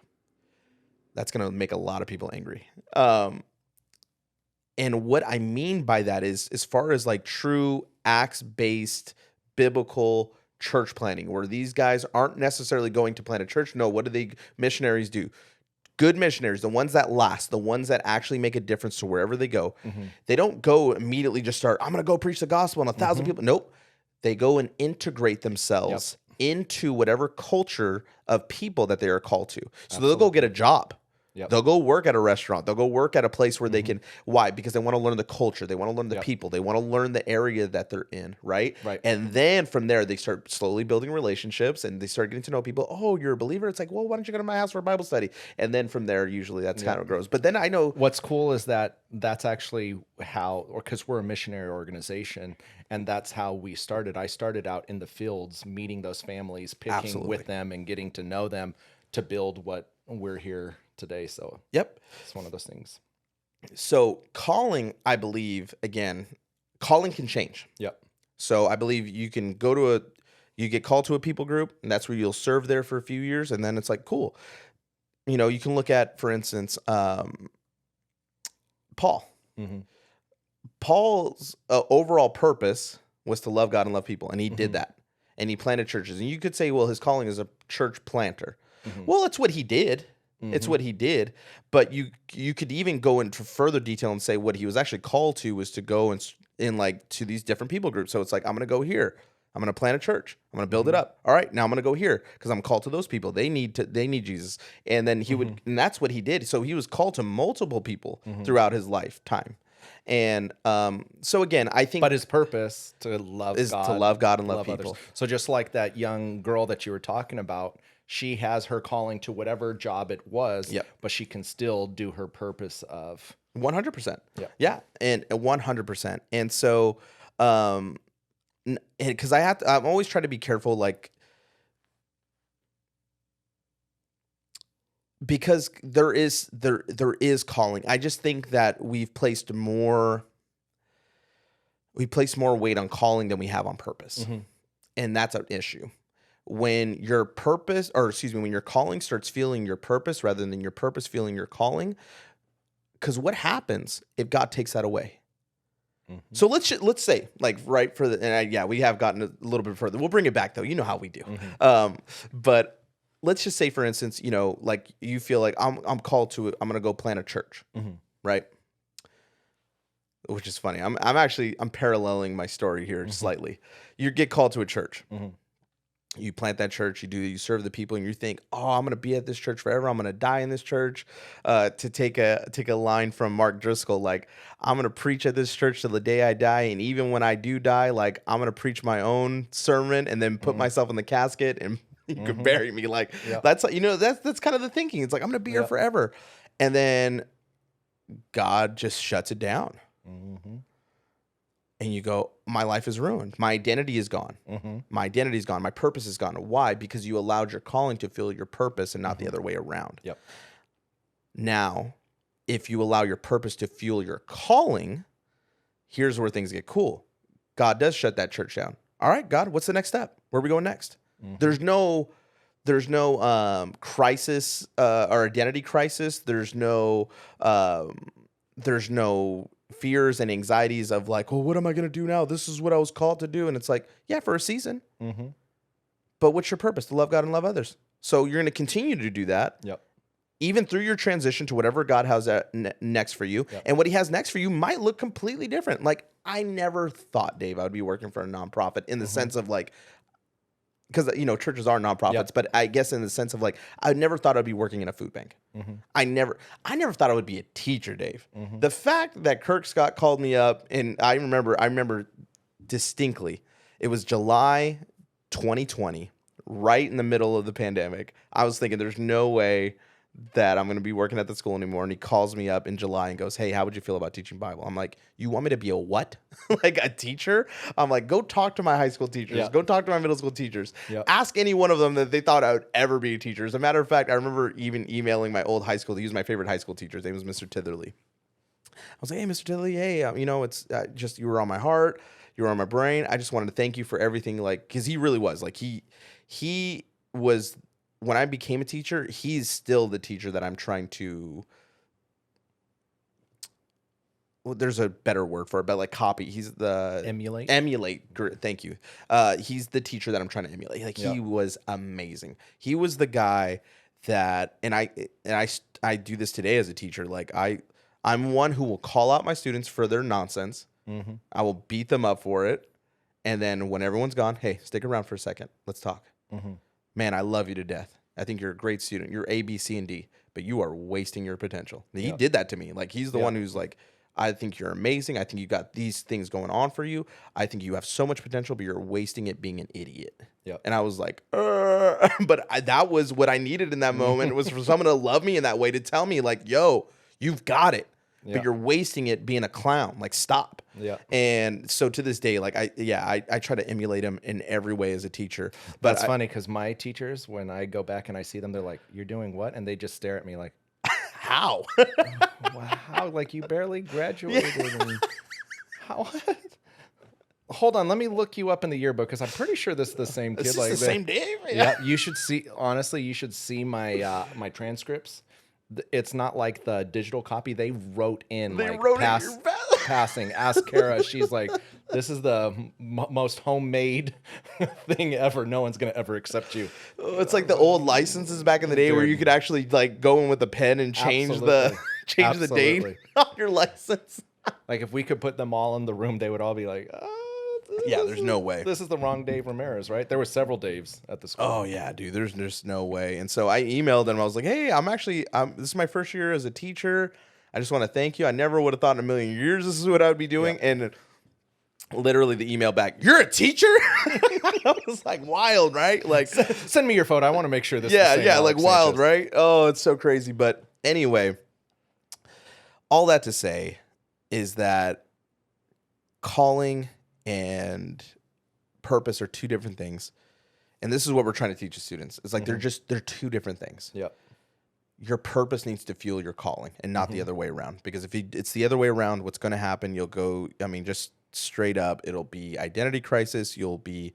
That's gonna make a lot of people angry. And what I mean by that is as far as like true acts-based biblical church planting, where these guys aren't necessarily going to plant a church. No, what do missionaries do? Good missionaries, the ones that last, the ones that actually make a difference to wherever they go. They don't go immediately just start, I'm going to go preach the gospel and 1,000 people. Nope. They go and integrate themselves into whatever culture of people that they are called to. So they'll go get a job. They'll go work at a restaurant. They'll go work at a place where they can. Why? Because they want to learn the culture. They want to learn the people. They want to learn the area that they're in, right? And then from there, they start slowly building relationships and they start getting to know people. Oh, you're a believer? It's like, well, why don't you go to my house for a Bible study? And then from there, usually that's kind of grows. But then I know what's cool is that that's actually how, or because we're a missionary organization, and that's how we started. I started out in the fields, meeting those families, picking with them, and getting to know them to build what we're here today. So it's one of those things. So calling, I believe, again, calling can change. So I believe you can go to you get called to a people group, and that's where you'll serve there for a few years, and then it's like, cool. You know, you can look at, for instance, Paul. Paul's overall purpose was to love God and love people, and he did that, and he planted churches. And you could say, well, his calling is a church planter. Well, it's what he did. It's what he did, but you could even go into further detail and say what he was actually called to was to go in like to these different people groups. So it's like, I'm going to go here. I'm going to plant a church. I'm going to build it up. All right, now I'm going to go here because I'm called to those people. They need Jesus. And then he would, and that's what he did. So he was called to multiple people throughout his lifetime. And so again, I think, but his purpose to love is God, to love God and love people. Others. So just like that young girl that you were talking about, she has her calling to whatever job it was, but she can still do her purpose of 100%. Yeah, and 100%. And so, because I'm always trying to be careful, like, because there is calling. I just think that we've placed more weight on calling than we have on purpose, and that's an issue. When your purpose, or excuse me, when your calling starts feeling your purpose rather than your purpose feeling your calling, because what happens if God takes that away? So let's say, like, right for the, and we have gotten a little bit further. We'll bring it back though. You know how we do. But let's just say, for instance, you know, like you feel like I'm called to it. I'm going to go plant a church, right? Which is funny. I'm paralleling my story here slightly. You get called to a church. You plant that church, you serve the people, and you think, oh, I'm going to be at this church forever. I'm going to die in this church. To take a line from Mark Driscoll, like, I'm going to preach at this church till the day I die. And even when I do die, like, I'm going to preach my own sermon and then put myself in the casket and you can bury me. Like, that's, you know, that's kind of the thinking. It's like, I'm going to be here forever. And then God just shuts it down. And you go, my life is ruined. My identity is gone. My identity is gone. My purpose is gone. Why? Because you allowed your calling to fill your purpose and not the other way around. Now, if you allow your purpose to fuel your calling, here's where things get cool. God does shut that church down. All right, God, what's the next step? Where are we going next? There's no crisis or identity crisis. There's no there's no fears and anxieties of like, well, what am I going to do now? This is what I was called to do. And it's like, yeah, for a season. Mm-hmm. But what's your purpose? To love God and love others. So you're going to continue to do that. Yep. Even through your transition to whatever God has next for you. Yep. And what he has next for you might look completely different. Like, I never thought, Dave, I would be working for a nonprofit in the sense of like, because, you know, churches are nonprofits, but I guess in the sense of like, I never thought I'd be working in a food bank. I never thought I would be a teacher, Dave. The fact that Kirk Scott called me up, and I remember distinctly, it was July 2020, right in the middle of the pandemic. I was thinking, there's no way that I'm going to be working at the school anymore. And he calls me up in July and goes, hey, how would you feel about teaching Bible? I'm like, you want me to be a what? Like a teacher? I'm like, go talk to my high school teachers. Yeah. Go talk to my middle school teachers. Yep. Ask any one of them that they thought I would ever be a teacher. As a matter of fact, I remember even emailing my old high school. He was my favorite high school teacher. His name was Mr. Titherley. I was like, hey, Mr. Titherley, hey, you know, it's just, you were on my heart. You were on my brain. I just wanted to thank you for everything. Like, because he really was. Like, he was... When I became a teacher, he's still the teacher that I'm trying to. Well, there's a better word for it, but like copy. He's the emulate. Thank you. He's the teacher that I'm trying to emulate. Like he was amazing. He was the guy that, and I do this today as a teacher. Like I'm one who will call out my students for their nonsense. Mm-hmm. I will beat them up for it, and then when everyone's gone, hey, stick around for a second. Let's talk. Mm-hmm. Man, I love you to death. I think you're a great student. You're A, B, C, and D, but you are wasting your potential. He did that to me. Like, he's the one who's like, I think you're amazing. I think you got these things going on for you. I think you have so much potential, but you're wasting it being an idiot. Yep. And I was like, but that was what I needed in that moment. Was for someone to love me in that way, to tell me like, yo, you've got it. But you're wasting it being a clown. Like, stop. Yeah. And so to this day, like I try to emulate him in every way as a teacher. But that's funny because my teachers, when I go back and I see them, they're like, "You're doing what?" And they just stare at me like, "How? How? Like you barely graduated? And how?" Hold on, let me look you up in the yearbook because I'm pretty sure this is the same kid. This like is the same Dave. Yeah, you should see. Honestly, you should see my my transcripts. It's not like the digital copy. They wrote in passing. Ask Kara. She's like, this is the most homemade thing ever. No one's going to ever accept you. It's like the old licenses back in the day where you could actually like go in with a pen and change the date on your license. Like if we could put them all in the room, they would all be like, there's no way. This is the wrong Dave Ramirez, right? There were several Daves at the school. Oh yeah, dude. There's no way. And so I emailed them. I was like, hey, this is my first year as a teacher. I just want to thank you. I never would have thought in a million years this is what I would be doing. Yeah. And literally the email back, you're a teacher? I was like, wild, right? Like, send me your photo. I want to make sure this is the same like wild, right? Oh, it's so crazy. But anyway, all that to say is that calling and purpose are two different things. And this is what we're trying to teach the students. It's like they're two different things. Yep. Your purpose needs to fuel your calling and not the other way around. Because if it's the other way around, what's going to happen, you'll go, just straight up, it'll be identity crisis. You'll be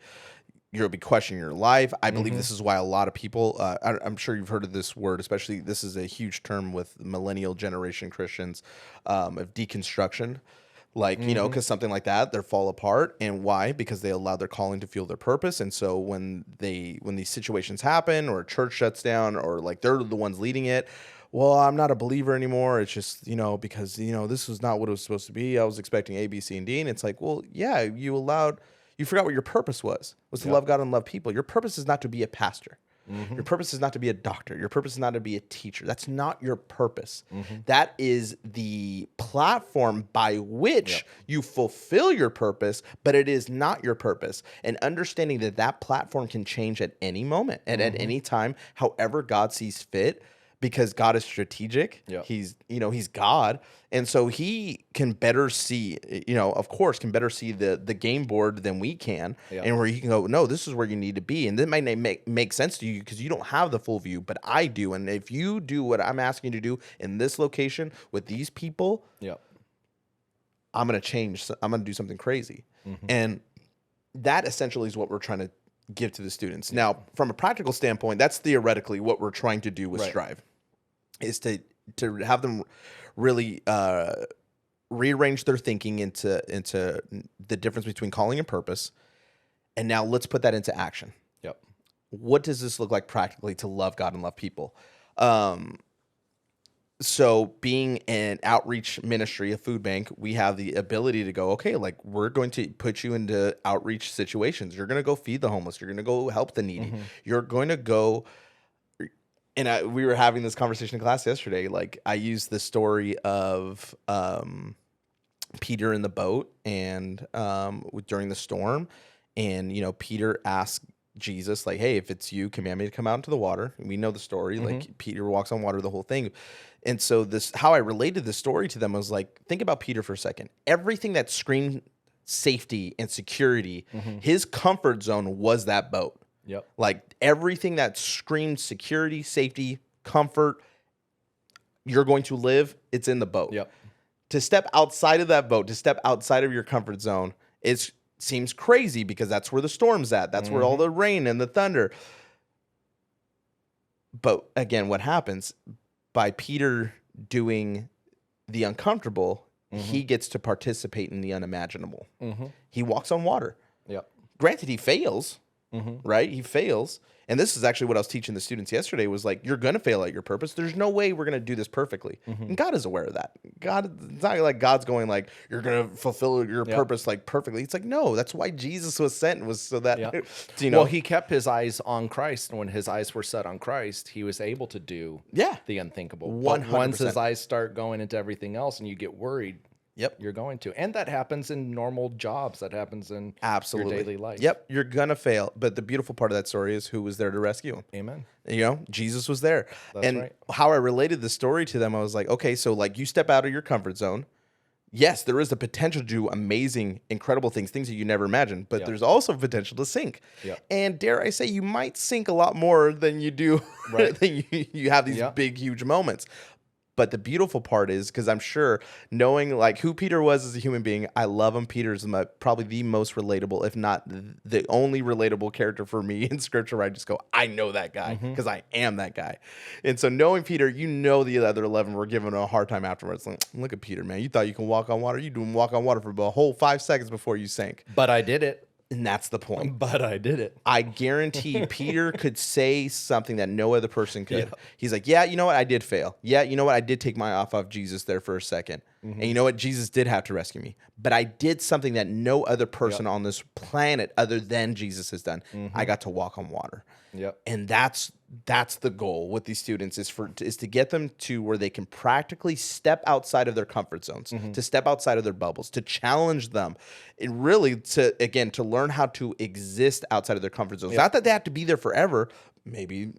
questioning your life. I believe this is why a lot of people, I'm sure you've heard of this word, especially this is a huge term with millennial generation Christians, of deconstruction. Like, because something like that, they fall apart. And why? Because they allow their calling to fuel their purpose. And so when these situations happen or a church shuts down or like they're the ones leading it, well, I'm not a believer anymore. It's just, because, this was not what it was supposed to be. I was expecting A, B, C, and D. And it's like, well, yeah, you forgot what your purpose was to love God and love people. Your purpose is not to be a pastor. Your purpose is not to be a doctor. Your purpose is not to be a teacher. That's not your purpose. That is the platform by which you fulfill your purpose, but it is not your purpose. And understanding that platform can change at any moment and at any time, however God sees fit, because God is strategic. Yep. He's God. And so he can better see, of course, can better see the game board than we can. Yep. And where you can go, no, this is where you need to be. And that might make sense to you because you don't have the full view, but I do. And if you do what I'm asking you to do in this location with these people, I'm going to change. I'm going to do something crazy. And that essentially is what we're trying to give to the students. Now, from a practical standpoint, that's theoretically what we're trying to do with Strive, is to have them really rearrange their thinking into the difference between calling and purpose. And now let's put that into action. Yep. What does this look like practically to love God and love people? So being an outreach ministry, a food bank, we have the ability to go, okay, like we're going to put you into outreach situations. You're going to go feed the homeless. You're going to go help the needy. You're going to go. And we were having this conversation in class yesterday. Like I used the story of Peter in the boat and during the storm. And, Peter asked Jesus, like, hey, if it's you, command me to come out into the water. And we know the story. Like Peter walks on water, the whole thing. And so how I related the story to them was like, think about Peter for a second. Everything that screamed safety and security, his comfort zone was that boat. Yep. Like everything that screamed security, safety, comfort, you're going to live, it's in the boat. Yep. To step outside of that boat, to step outside of your comfort zone, seems crazy because that's where the storm's at. That's where all the rain and the thunder. But again, what happens by Peter doing the uncomfortable, he gets to participate in the unimaginable. He walks on water. Yep. Granted, he fails, right? He fails. And this is actually what I was teaching the students yesterday was like, you're going to fail at your purpose. There's no way we're going to do this perfectly. And God is aware of that. It's not like God's going like, you're going to fulfill your purpose like perfectly. It's like, no, that's why Jesus was sent, was so that, Well, he kept his eyes on Christ. And when his eyes were set on Christ, he was able to do the unthinkable. 100%. But once his eyes start going into everything else and you get worried, you're going to. And that happens in normal jobs. That happens in your daily life. Yep, you're going to fail. But the beautiful part of that story is who was there to rescue him. Amen. Jesus was there. That's right. How I related the story to them, I was like, okay, so like you step out of your comfort zone. Yes, there is the potential to do amazing, incredible things that you never imagined. But there's also potential to sink. And dare I say, you might sink a lot more than you do, than you have these big, huge moments. But the beautiful part is, because I'm sure knowing like who Peter was as a human being, I love him. Peter's probably the most relatable, if not the only relatable character for me in scripture where I just go, I know that guy because I am that guy. And so knowing Peter, the other 11 were giving him a hard time afterwards. Like, look at Peter, man. You thought you can walk on water. You didn't walk on water for a whole 5 seconds before you sank. But I did it. And that's the point. But I did it. I guarantee Peter could say something that no other person could. He's like, yeah, you know what? I did fail. Yeah, you know what? I did take my eye off Jesus there for a second. And you know what? Jesus did have to rescue me. But I did something that no other person on this planet other than Jesus has done. I got to walk on water. And that's the goal with these students is to get them to where they can practically step outside of their comfort zones, to step outside of their bubbles, to challenge them, and really to learn how to exist outside of their comfort zones. Not that they have to be there forever. Maybe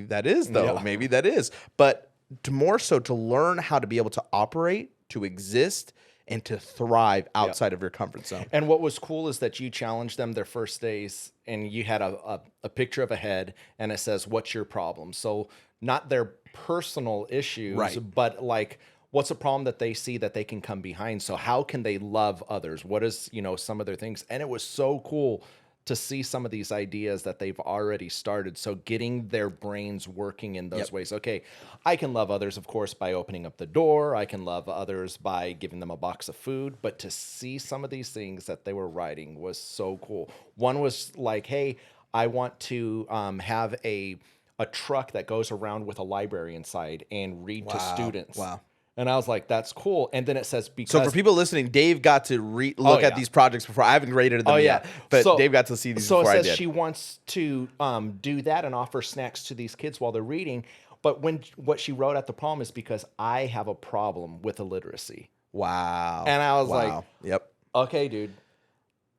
that is though. Maybe that is, but more so to learn how to be able to operate, to exist, and to thrive outside of your comfort zone. And what was cool is that you challenged them their first days, and you had a picture of a head, and it says, "What's your problem?" So not their personal issues, but like, what's a problem that they see that they can come behind? So how can they love others? What is some of their things? And it was so cool to see some of these ideas that they've already started. So getting their brains working in those ways. Okay, I can love others, of course, by opening up the door. I can love others by giving them a box of food. But to see some of these things that they were writing was so cool. One was like, hey, I want to have a truck that goes around with a library inside and read to students. Wow. And I was like, that's cool. And then it says, because... So for people listening, Dave got to look at these projects before. I haven't graded them yet, but Dave got to see these before I did. So it says she wants to do that and offer snacks to these kids while they're reading. But what she wrote at the problem is because I have a problem with illiteracy. Wow. And I was like, okay, dude.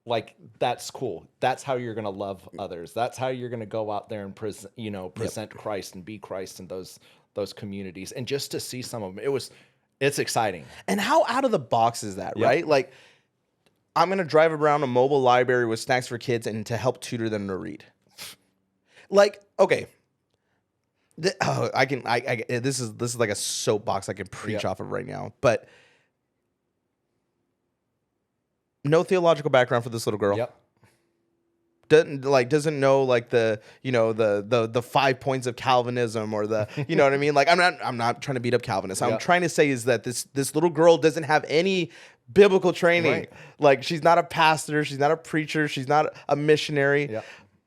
Like, that's cool. That's how you're going to love others. That's how you're going to go out there and present Christ and be Christ in those communities. And just to see some of them, it's exciting. And how out of the box is that, right? Like, I'm going to drive around a mobile library with snacks for kids and to help tutor them to read. Like, okay. This is like a soapbox I can preach off of right now. But no theological background for this little girl. doesn't know like the the 5 points of Calvinism or the you know what I mean. Like I'm not trying to beat up Calvinists. I'm trying to say is that this little girl doesn't have any biblical training. Right. Like she's not a pastor, she's not a preacher, she's not a missionary. Yeah.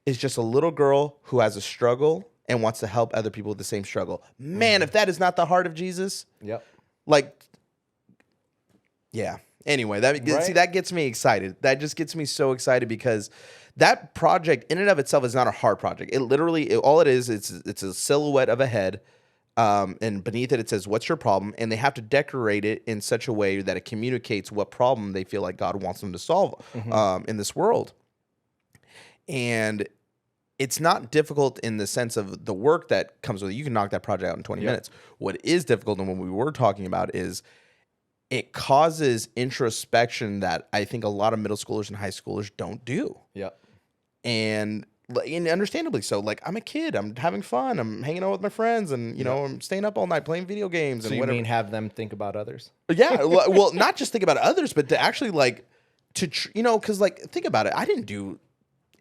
It's just a little girl who has a struggle and wants to help other people with the same struggle. Man, if that is not the heart of Jesus, Yep. like, yeah. Anyway, that gets me excited. That just gets me so excited because that project in and of itself is not a hard project. It literally, all it is, it's a silhouette of a head, and beneath it says, "What's your problem?" And they have to decorate it in such a way that it communicates what problem they feel like God wants them to solve in this world. And it's not difficult in the sense of the work that comes with it. You can knock that project out in 20 minutes. What is difficult, and what we were talking about, is it causes introspection that I think a lot of middle schoolers and high schoolers don't do. Yeah. And understandably so. Like, I'm a kid. I'm having fun. I'm hanging out with my friends, and I'm staying up all night playing video games. So and you whatever. mean have them think about others? Yeah. Well, not just think about others, but to actually because like think about it. I didn't do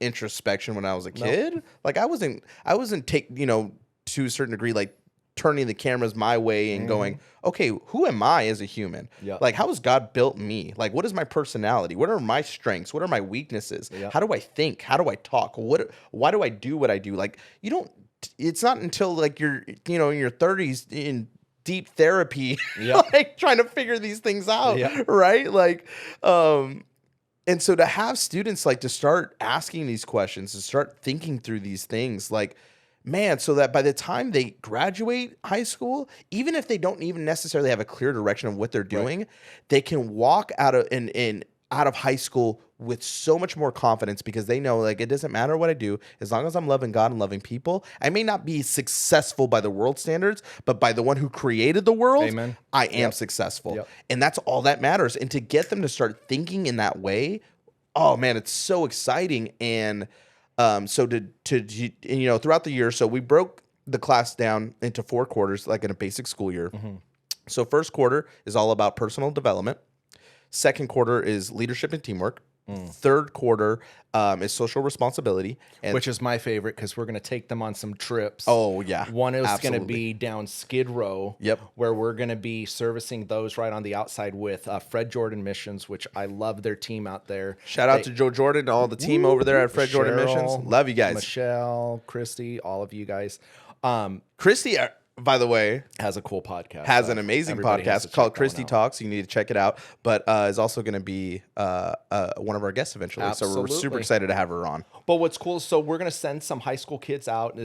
introspection when I was a kid. No. Like I wasn't to a certain degree like turning the cameras my way and going, okay, who am I as a human? Yeah. Like, how has God built me? Like, what is my personality? What are my strengths? What are my weaknesses? Yeah. How do I think? How do I talk? Why do I do what I do? Like, it's not until like you're in your 30s in deep therapy, like trying to figure these things out, right? Like, and so to have students like to start asking these questions, to start thinking through these things, like, man, so that by the time they graduate high school, even if they don't even necessarily have a clear direction of what they're doing, they can walk out of high school with so much more confidence because they know, like, it doesn't matter what I do as long as I'm loving God and loving people. I may not be successful by the world standards, but by the one who created the world, Amen. I am successful. Yep. And that's all that matters. And to get them to start thinking in that way, oh man, it's so exciting. And so throughout the year, so we broke the class down into 4 quarters, like in a basic school year. So first quarter is all about personal development. Second quarter is leadership and teamwork. Third quarter is social responsibility. And which is my favorite because we're going to take them on some trips. Oh, yeah. One is going to be down Skid Row, Yep. where we're going to be servicing those right on the outside with Fred Jordan Missions, which I love their team out there. Shout out to Joe Jordan, all the team over there at Fred Jordan Missions. Love you guys. Michelle, Christy, all of you guys. Christy, by the way, has a cool podcast. Has an amazing podcast called Christy out. Talks. You need to check it out. But is also going to be one of our guests eventually. Absolutely. So we're super excited to have her on. But what's cool is, so we're going to send some high school kids out.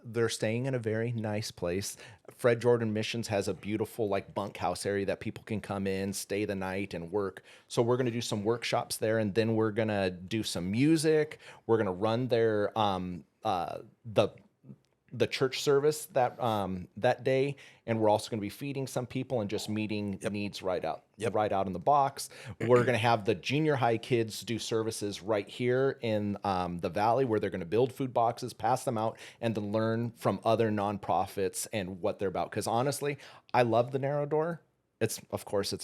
They're staying in a very nice place. Fred Jordan Missions has a beautiful like bunkhouse area that people can come in, stay the night, and work. So we're going to do some workshops there, and then we're going to do some music. We're going to run their the church service that day, and we're also going to be feeding some people and just meeting needs right out in the box. We're going to have the junior high kids do services right here in the valley, where they're going to build food boxes, pass them out, and then learn from other nonprofits and what they're about. Because honestly, I love the Narrow Door. It's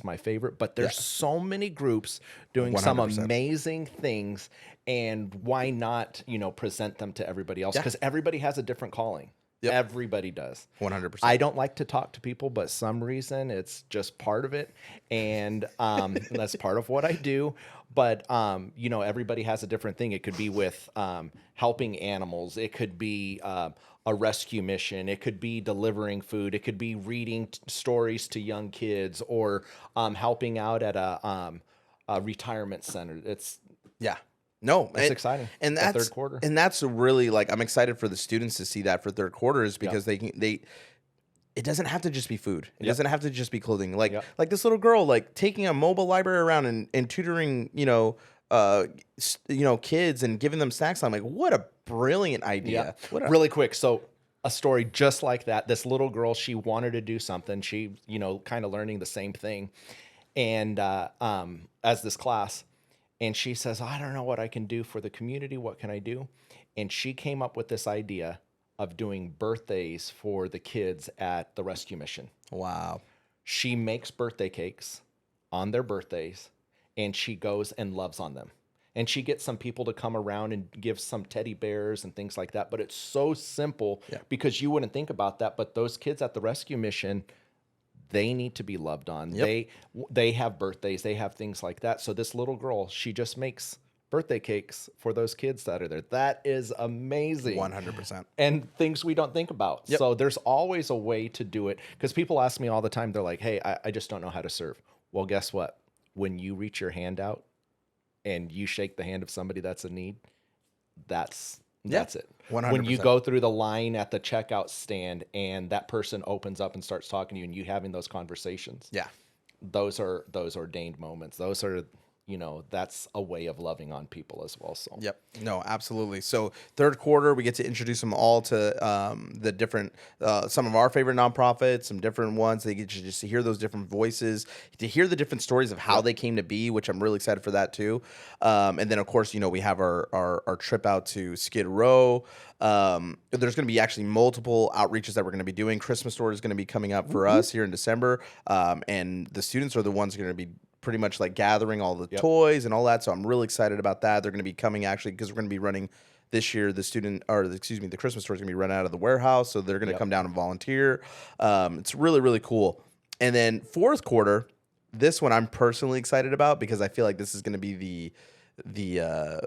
my favorite, but there's so many groups doing 100%. Some amazing things, and why not, present them to everybody else? Because everybody has a different calling. Yep. Everybody does. 100%. I don't like to talk to people, but some reason it's just part of it, and that's part of what I do. But everybody has a different thing. It could be with helping animals. It could be a rescue mission. It could be delivering food. It could be reading stories to young kids, or helping out at a retirement center. It's exciting. And that's third quarter. And that's really, like, I'm excited for the students to see that for third quarter, is because it doesn't have to just be food. It doesn't have to just be clothing. Like this little girl, like taking a mobile library around and tutoring, kids and giving them snacks. I'm like, what a brilliant idea. Really quick. So a story just like that. This little girl, she wanted to do something. She, kind of learning the same thing. And as this class, and she says, I don't know what I can do for the community. What can I do? And she came up with this idea of doing birthdays for the kids at the rescue mission. Wow. She makes birthday cakes on their birthdays, and she goes and loves on them. and she gets some people to come around and give some teddy bears and things like that. But it's so simple because you wouldn't think about that. But those kids at the rescue mission, they need to be loved on. They have birthdays, they have things like that. So this little girl, she just makes birthday cakes for those kids that are there. That is amazing. 100%. And things we don't think about. So there's always a way to do it. Because people ask me all the time, they're like, hey, I just don't know how to serve. Well, guess what? When you reach your hand out and you shake the hand of somebody that's in need, that's it. 100%. When you go through the line at the checkout stand and that person opens up and starts talking to you and you having those conversations. Yeah. Those are those ordained moments. Those are, that's a way of loving on people as well. So No, absolutely. So third quarter, we get to introduce them all to the different, some of our favorite nonprofits, some different ones. They get to just hear those different voices, to hear the different stories of how they came to be, which I'm really excited for that too. And then of course, we have our trip out to Skid Row. There's going to be actually multiple outreaches that we're going to be doing. Christmas store is going to be coming up for us here in December. And the students are the ones going to be pretty much like gathering all the toys and all that. So I'm really excited about that. They're going to be coming actually because we're going to be running this year. The Christmas store is going to be run out of the warehouse. So they're going to come down and volunteer. It's really, really cool. And then fourth quarter, this one I'm personally excited about because I feel like this is going to be the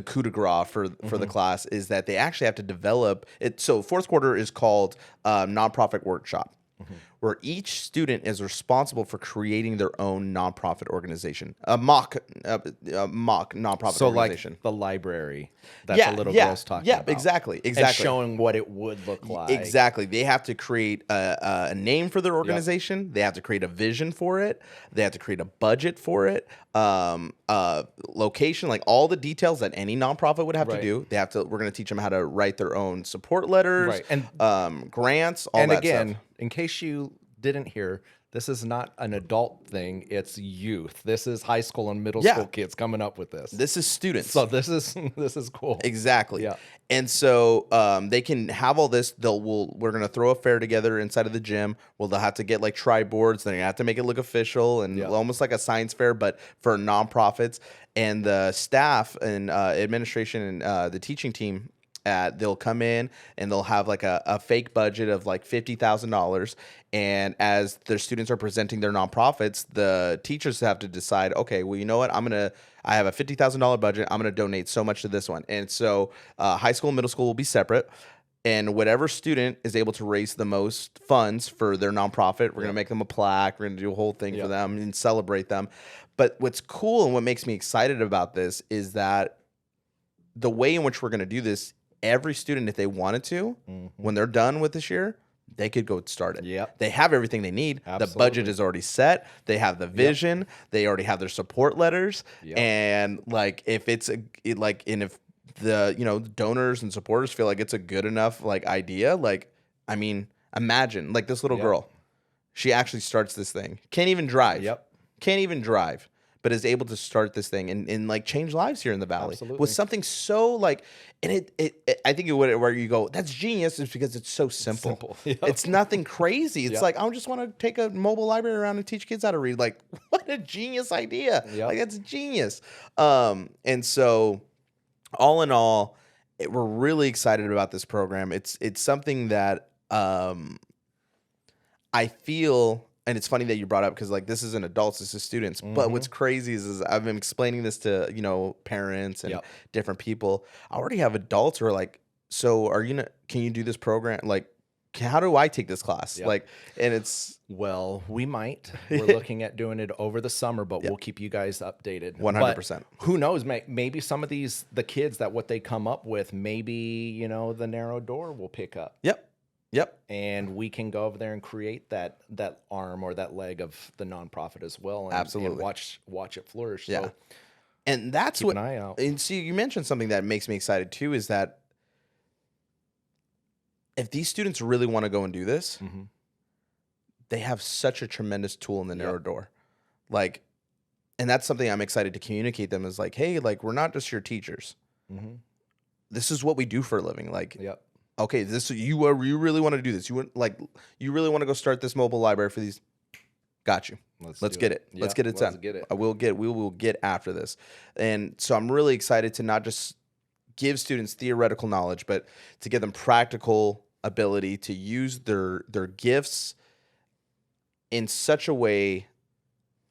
coup de grace for the class, is that they actually have to develop it. So fourth quarter is called Nonprofit Workshop, where each student is responsible for creating their own nonprofit organization, a mock nonprofit organization. Like the library that the little girl's talking about. Exactly. And showing what it would look like. Exactly. They have to create a name for their organization. They have to create a vision for it. They have to create a budget for it. Location, like all the details that any nonprofit would have to do. We're going to teach them how to write their own support letters, and grants, all that stuff. In case you didn't hear, this is not an adult thing. It's youth. This is high school and middle school kids coming up with this. This is students. So this is cool. Exactly. Yeah. And so they can have all this. We're going to throw a fair together inside of the gym. Well, they'll have to get like tri-boards. They're going to have to make it look official and almost like a science fair, but for nonprofits. And the staff and administration and the teaching team, they'll come in and they'll have like a fake budget of like $50,000. And as their students are presenting their nonprofits, the teachers have to decide, okay, well, you know what? I have a $50,000 budget. I'm going to donate so much to this one. And so high school and middle school will be separate. And whatever student is able to raise the most funds for their nonprofit, we're going to make them a plaque. We're going to do a whole thing for them and celebrate them. But what's cool and what makes me excited about this is that the way in which we're going to do this, every student, if they wanted to, when they're done with this year, they could go start it. Yep. They have everything they need. Absolutely. The budget is already set. They have the vision. They already have their support letters. And like if if the donors and supporters feel like it's a good enough like idea, like I mean, imagine like this little girl. She actually starts this thing. Can't even drive. Can't even drive. But is able to start this thing and like change lives here in the valley. Absolutely. With something so like, and I think where you go, that's genius, is because it's so simple. It's nothing crazy. It's like, I just want to take a mobile library around and teach kids how to read. Like, what a genius idea. Like, that's genius. And so all in all, we're really excited about this program. It's something that I feel. And it's funny that you brought up because like this isn't adults, this is students. But what's crazy is I've been explaining this to parents and different people. I already have adults who are like, so can you do this program? Like, how do I take this class? Like, and it's we might. We're looking at doing it over the summer, but we'll keep you guys updated. 100%. Who knows? Maybe some of the kids that what they come up with, maybe the narrow door will pick up. Yep. And we can go over there and create that arm or that leg of the nonprofit as well. And, absolutely. And watch it flourish. Yeah. So and that's keep an eye out. And see, you mentioned something that makes me excited too, is that if these students really want to go and do this, they have such a tremendous tool in the narrow door. Like, and that's something I'm excited to communicate them is like, hey, like we're not just your teachers. This is what we do for a living. Like, okay, you really want to do this. You really want to go start this mobile library for these. Got you. Let's get it. Let's get it done. Get it. We will get after this. And so I'm really excited to not just give students theoretical knowledge, but to give them practical ability to use their gifts in such a way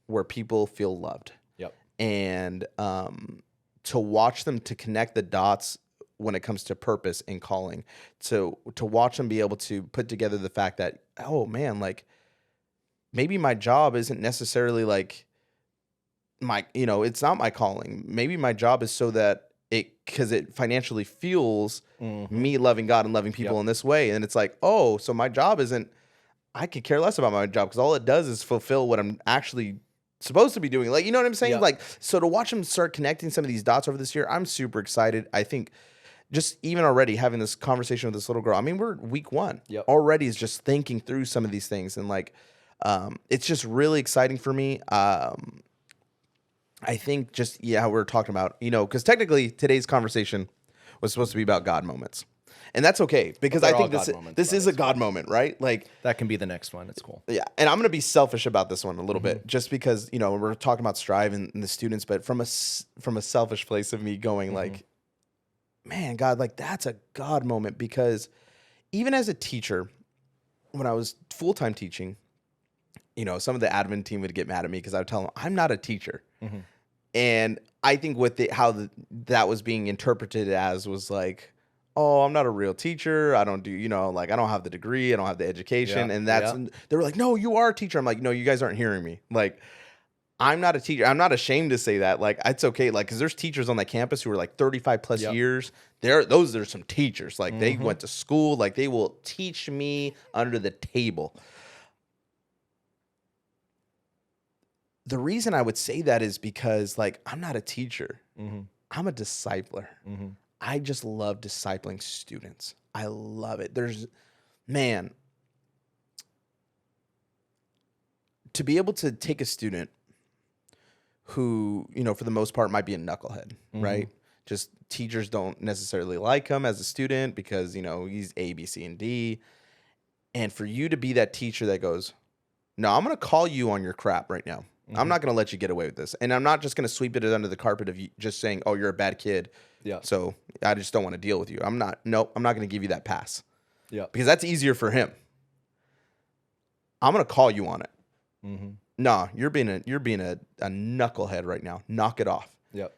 where people feel loved. Yep. And to watch them to connect the dots when it comes to purpose and calling, to watch them be able to put together the fact that, oh man, like maybe my job isn't necessarily like it's not my calling. Maybe my job is so that because it financially fuels me loving God and loving people in this way. And it's like, oh, so my job isn't, I could care less about my job because all it does is fulfill what I'm actually supposed to be doing. Like, you know what I'm saying? Yep. Like, so to watch them start connecting some of these dots over this year, I'm super excited. I think just even already having this conversation with this little girl, I mean, we're week 1 already is just thinking through some of these things. And like, it's just really exciting for me. I think just, how we're talking about, because technically today's conversation was supposed to be about God moments. And that's okay, because I think this is a God moment, right? Like that can be the next one. It's cool. Yeah. And I'm going to be selfish about this one a little bit, just because, we're talking about Strive and the students, but from a selfish place of me going like, man, God, like that's a God moment, because even as a teacher, when I was full-time teaching, some of the admin team would get mad at me because I would tell them I'm not a teacher. And I think that was being interpreted as was like, oh, I'm not a real teacher. I don't do, like I don't have the degree. I don't have the education. And they were like, no, you are a teacher. I'm like, no, you guys aren't hearing me. Like, I'm not a teacher. I'm not ashamed to say that. Like, it's okay. Like, because there's teachers on that campus who are like 35 plus years. Those are some teachers. Like, they went to school. Like, they will teach me under the table. The reason I would say that is because, like, I'm not a teacher. I'm a discipler. I just love discipling students. I love it. To be able to take a student who, for the most part might be a knucklehead, right? Just teachers don't necessarily like him as a student because, he's A, B, C, and D. And for you to be that teacher that goes, no, I'm going to call you on your crap right now. I'm not going to let you get away with this. And I'm not just going to sweep it under the carpet of you just saying, oh, you're a bad kid. Yeah. So I just don't want to deal with you. I'm not going to give you that pass. Yeah. Because that's easier for him. I'm going to call you on it. Nah, you're being a knucklehead right now. Knock it off. Yep.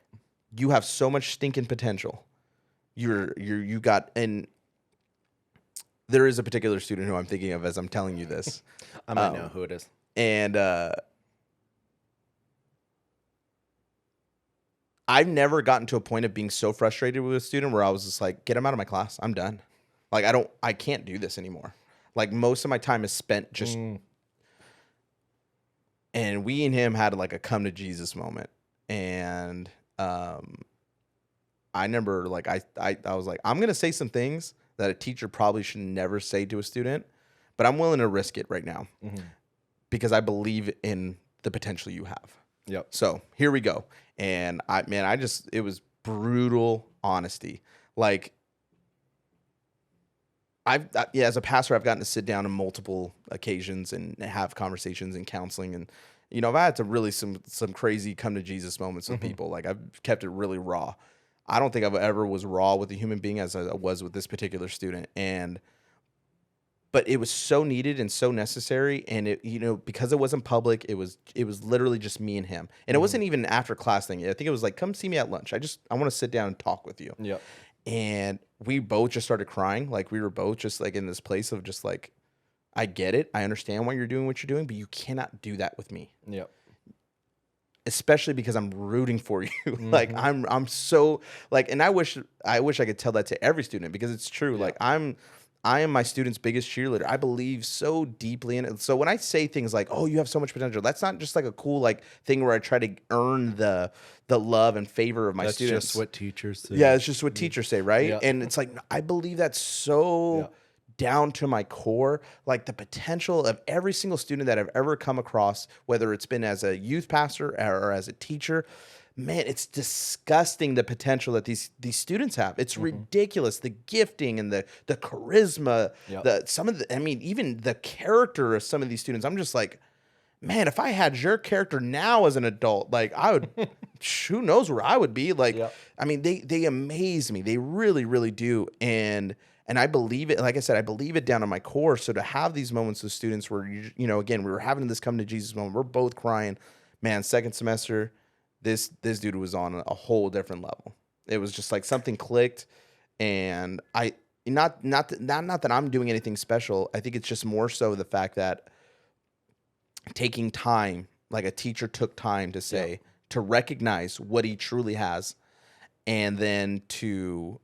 You have so much stinking potential. You got, and there is a particular student who I'm thinking of as I'm telling you this. I might know who it is. And I've never gotten to a point of being so frustrated with a student where I was just like, get him out of my class. I'm done. Like, I can't do this anymore. Like, most of my time is spent just, and we and him had like a come to Jesus moment. And I remember like, I was like, I'm going to say some things that a teacher probably should never say to a student, but I'm willing to risk it right now because I believe in the potential you have. Yep. So here we go. And it was brutal honesty. Like, as a pastor, I've gotten to sit down on multiple occasions and have conversations and counseling. And, I've had to really some crazy come to Jesus moments with people. Like, I've kept it really raw. I don't think I've ever was raw with a human being as I was with this particular student. But it was so needed and so necessary. And it, because it wasn't public, it was literally just me and him. And it wasn't even an after class thing. I think it was like, come see me at lunch. I want to sit down and talk with you. Yeah. And we both just started crying. Like, we were both just like in this place of just like, I get it. I understand why you're doing what you're doing, but you cannot do that with me. Yep. Especially because I'm rooting for you. Like, I'm so like, and I wish I could tell that to every student because it's true. Yeah. Like, I am my student's biggest cheerleader. I believe so deeply in it. So when I say things like, oh, you have so much potential, that's not just like a cool like thing where I try to earn the love and favor of my students. That's just what teachers say. Yeah, it's just what teachers say, right? Yeah. And it's like, I believe that's so down to my core. Like, the potential of every single student that I've ever come across, whether it's been as a youth pastor or as a teacher, man, it's disgusting the potential that these students have. It's ridiculous. The gifting and the charisma, even the character of some of these students. I'm just like, man, if I had your character now as an adult, like I would, who knows where I would be? Like, Yep. I mean, they amaze me. They really, really do. And I believe it. Like I said, I believe it down to my core. So to have these moments with students where you know, again, we were having this come to Jesus moment. We're both crying. Man, second semester, this dude was on a whole different level. It was just like something clicked, and I not that I'm doing anything special. I think it's just more so the fact that taking time, like a teacher took time to say, to recognize what he truly has, and then to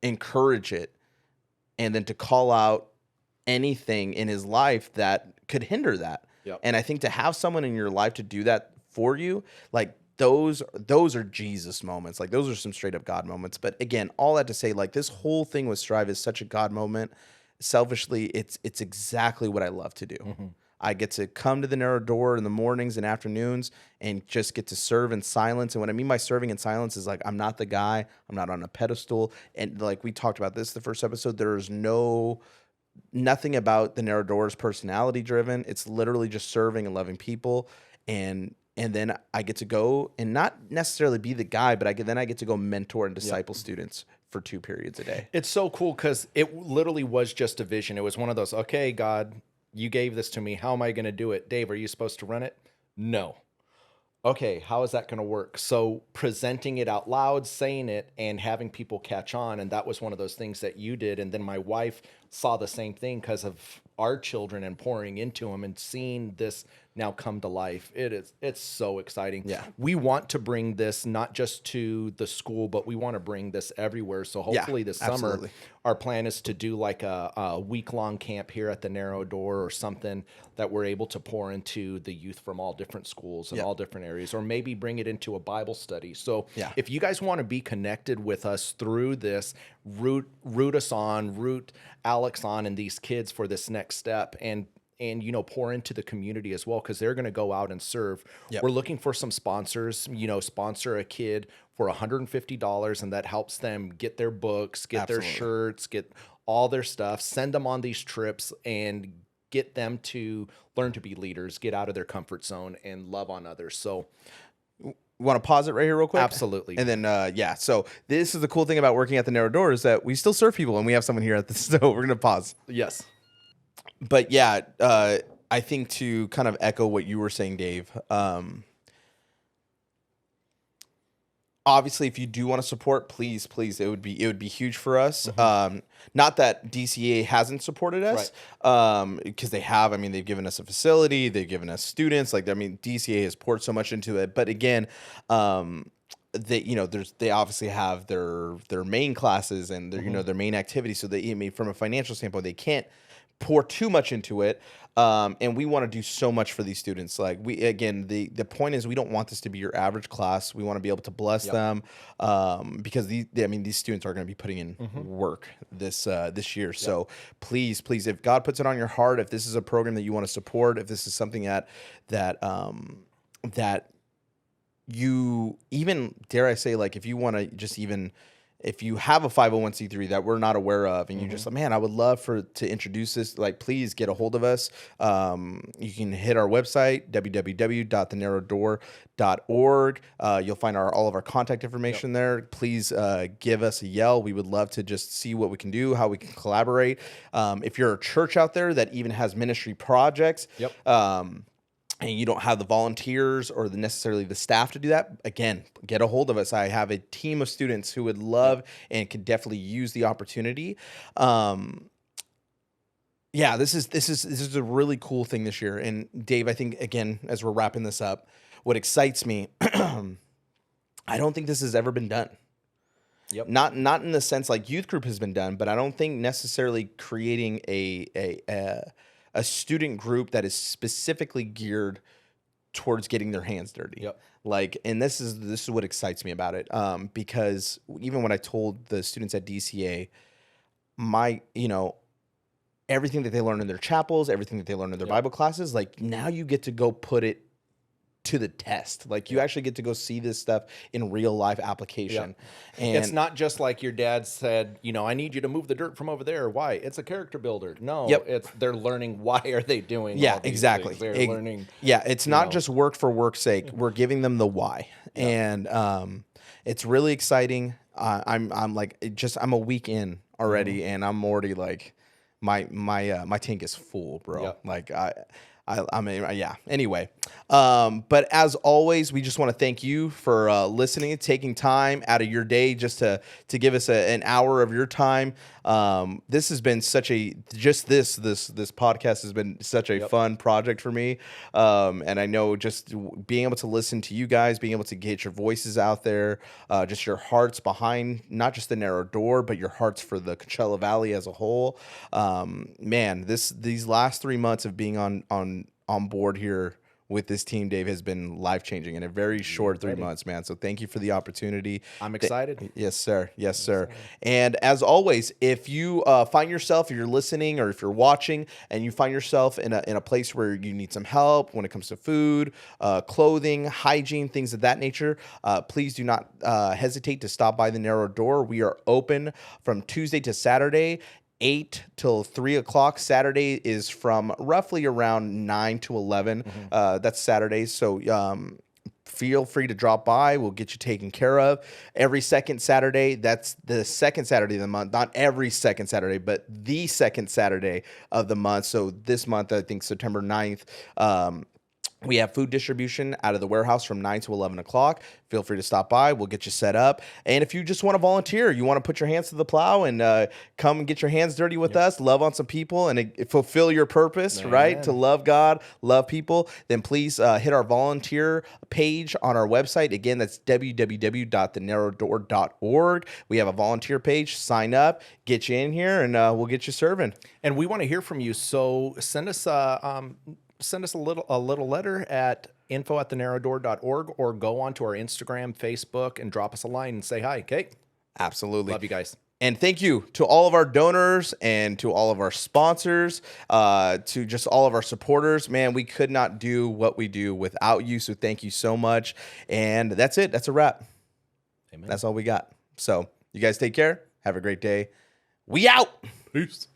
encourage it, and then to call out anything in his life that could hinder that. Yep. And I think to have someone in your life to do that for you, like those are Jesus moments. Like those are some straight up God moments. But again, all that to say, like this whole thing with Strive is such a God moment. Selfishly, it's exactly what I love to do. Mm-hmm. I get to come to the narrow door in the mornings and afternoons and just get to serve in silence. And what I mean by serving in silence is like, I'm not the guy, I'm not on a pedestal. And like we talked about this the first episode, there's nothing about the narrow doors personality driven. It's literally just serving and loving people. And then I get to go and not necessarily be the guy, but I get to go mentor and disciple students for 2 periods a day. It's so cool because it literally was just a vision. It was one of those, okay, God, you gave this to me. How am I going to do it? Dave, are you supposed to run it? No. Okay, how is that going to work? So presenting it out loud, saying it, and having people catch on. And that was one of those things that you did. And then my wife saw the same thing because of our children and pouring into them and seeing this now come to life. It's so exciting. Yeah. We want to bring this not just to the school, but we want to bring this everywhere. So hopefully this summer, absolutely. our plan is to do like a week-long camp here at the Narrow Door or something that we're able to pour into the youth from all different schools and all different areas, or maybe bring it into a Bible study. So if you guys want to be connected with us through this, root us on, root Alex on and these kids for this next step, and you know, pour into the community as well, because they're going to go out and serve. We're looking for some sponsors, you know, sponsor a kid for $150, and that helps them get their books, get their shirts, get all their stuff, send them on these trips, and get them to learn to be leaders, get out of their comfort zone, and love on others. So want to pause it right here real quick? Absolutely. And then, so this is the cool thing about working at the Narrow Door is that we still serve people, and we have someone here at the stove. We're going to pause. Yes. But yeah, I think to kind of echo what you were saying, Dave, obviously, if you do want to support, please, it would be huge for us. Not that DCA hasn't supported us, because they have. I mean, they've given us a facility, they've given us students. Like, I mean, DCA has poured so much into it. But again, they obviously have their main classes and their their main activities. So they, I mean, from a financial standpoint, they can't pour too much into it. And we want to do so much for these students. Like the point is we don't want this to be your average class. We want to be able to bless them, because these students are going to be putting in work this year. So please, if God puts it on your heart, if this is a program that you want to support, if this is something that you even, dare I say, like if you want to just even, if you have a 501c3 that we're not aware of, and you're just like, man, I would love to introduce this, like, please get a hold of us. You can hit our website, www.thenarrowdoor.org. You'll find all of our contact information there. Please give us a yell. We would love to just see what we can do, how we can collaborate. If you're a church out there that even has ministry projects, and you don't have the volunteers or necessarily the staff to do that, again, get a hold of us. I have a team of students who would love and could definitely use the opportunity. This is a really cool thing this year. And Dave, I think, again, as we're wrapping this up, what excites me, I don't think this has ever been done. Not in the sense like youth group has been done, but I don't think necessarily creating a student group that is specifically geared towards getting their hands dirty. Like, and this is what excites me about it. Because even when I told the students at DCA, everything that they learn in their chapels, everything that they learn in their Bible classes, like now you get to go put it to the test. Like you actually get to go see this stuff in real life application. And it's not just like your dad said, you know, I need you to move the dirt from over there. Why? It's a character builder. No, it's they're learning why are they doing all these exactly. things. They're learning. Yeah, it's not just work for work's sake. We're giving them the why. And it's really exciting. I'm like I'm a week in already and I'm already like my tank is full, bro. Yep. Like I mean, yeah. Anyway, but as always, we just want to thank you for listening, taking time out of your day just to give us an hour of your time. This has been such a this podcast has been such a fun project for me, and I know just being able to listen to you guys, being able to get your voices out there, just your hearts behind not just the Narrow Door, but your hearts for the Coachella Valley as a whole. Man, these last 3 months of being on board here with this team, Dave, has been life-changing in a very short 3 months, man. So thank you for the opportunity. I'm excited. Yes, sir. Yes, sir. And as always, if you find yourself, if you're listening or if you're watching and you find yourself in a place where you need some help when it comes to food, clothing, hygiene, things of that nature, please do not hesitate to stop by the Narrow Door. We are open from Tuesday to Saturday, 8 till 3 o'clock. Saturday is from roughly around 9 to 11. That's Saturdays. So feel free to drop by. We'll get you taken care of. Every second Saturday, that's the second Saturday of the month. Not every second Saturday, but the second Saturday of the month. So this month, I think September 9th, we have food distribution out of the warehouse from 9 to 11 o'clock. Feel free to stop by. We'll get you set up. And if you just want to volunteer, you want to put your hands to the plow and come and get your hands dirty with us, love on some people, and fulfill your purpose, right? To love God, love people, then please hit our volunteer page on our website. Again, that's www.thenarrowdoor.org. We have a volunteer page. Sign up, get you in here, and we'll get you serving. And we want to hear from you. So send us a little letter at info@thenarrowdoor.org or go onto our Instagram, Facebook, and drop us a line and say hi. Okay? Absolutely. Love you guys. And thank you to all of our donors and to all of our sponsors, to just all of our supporters. Man, we could not do what we do without you. So thank you so much. And that's it. That's a wrap. Amen. That's all we got. So you guys take care. Have a great day. We out. Peace.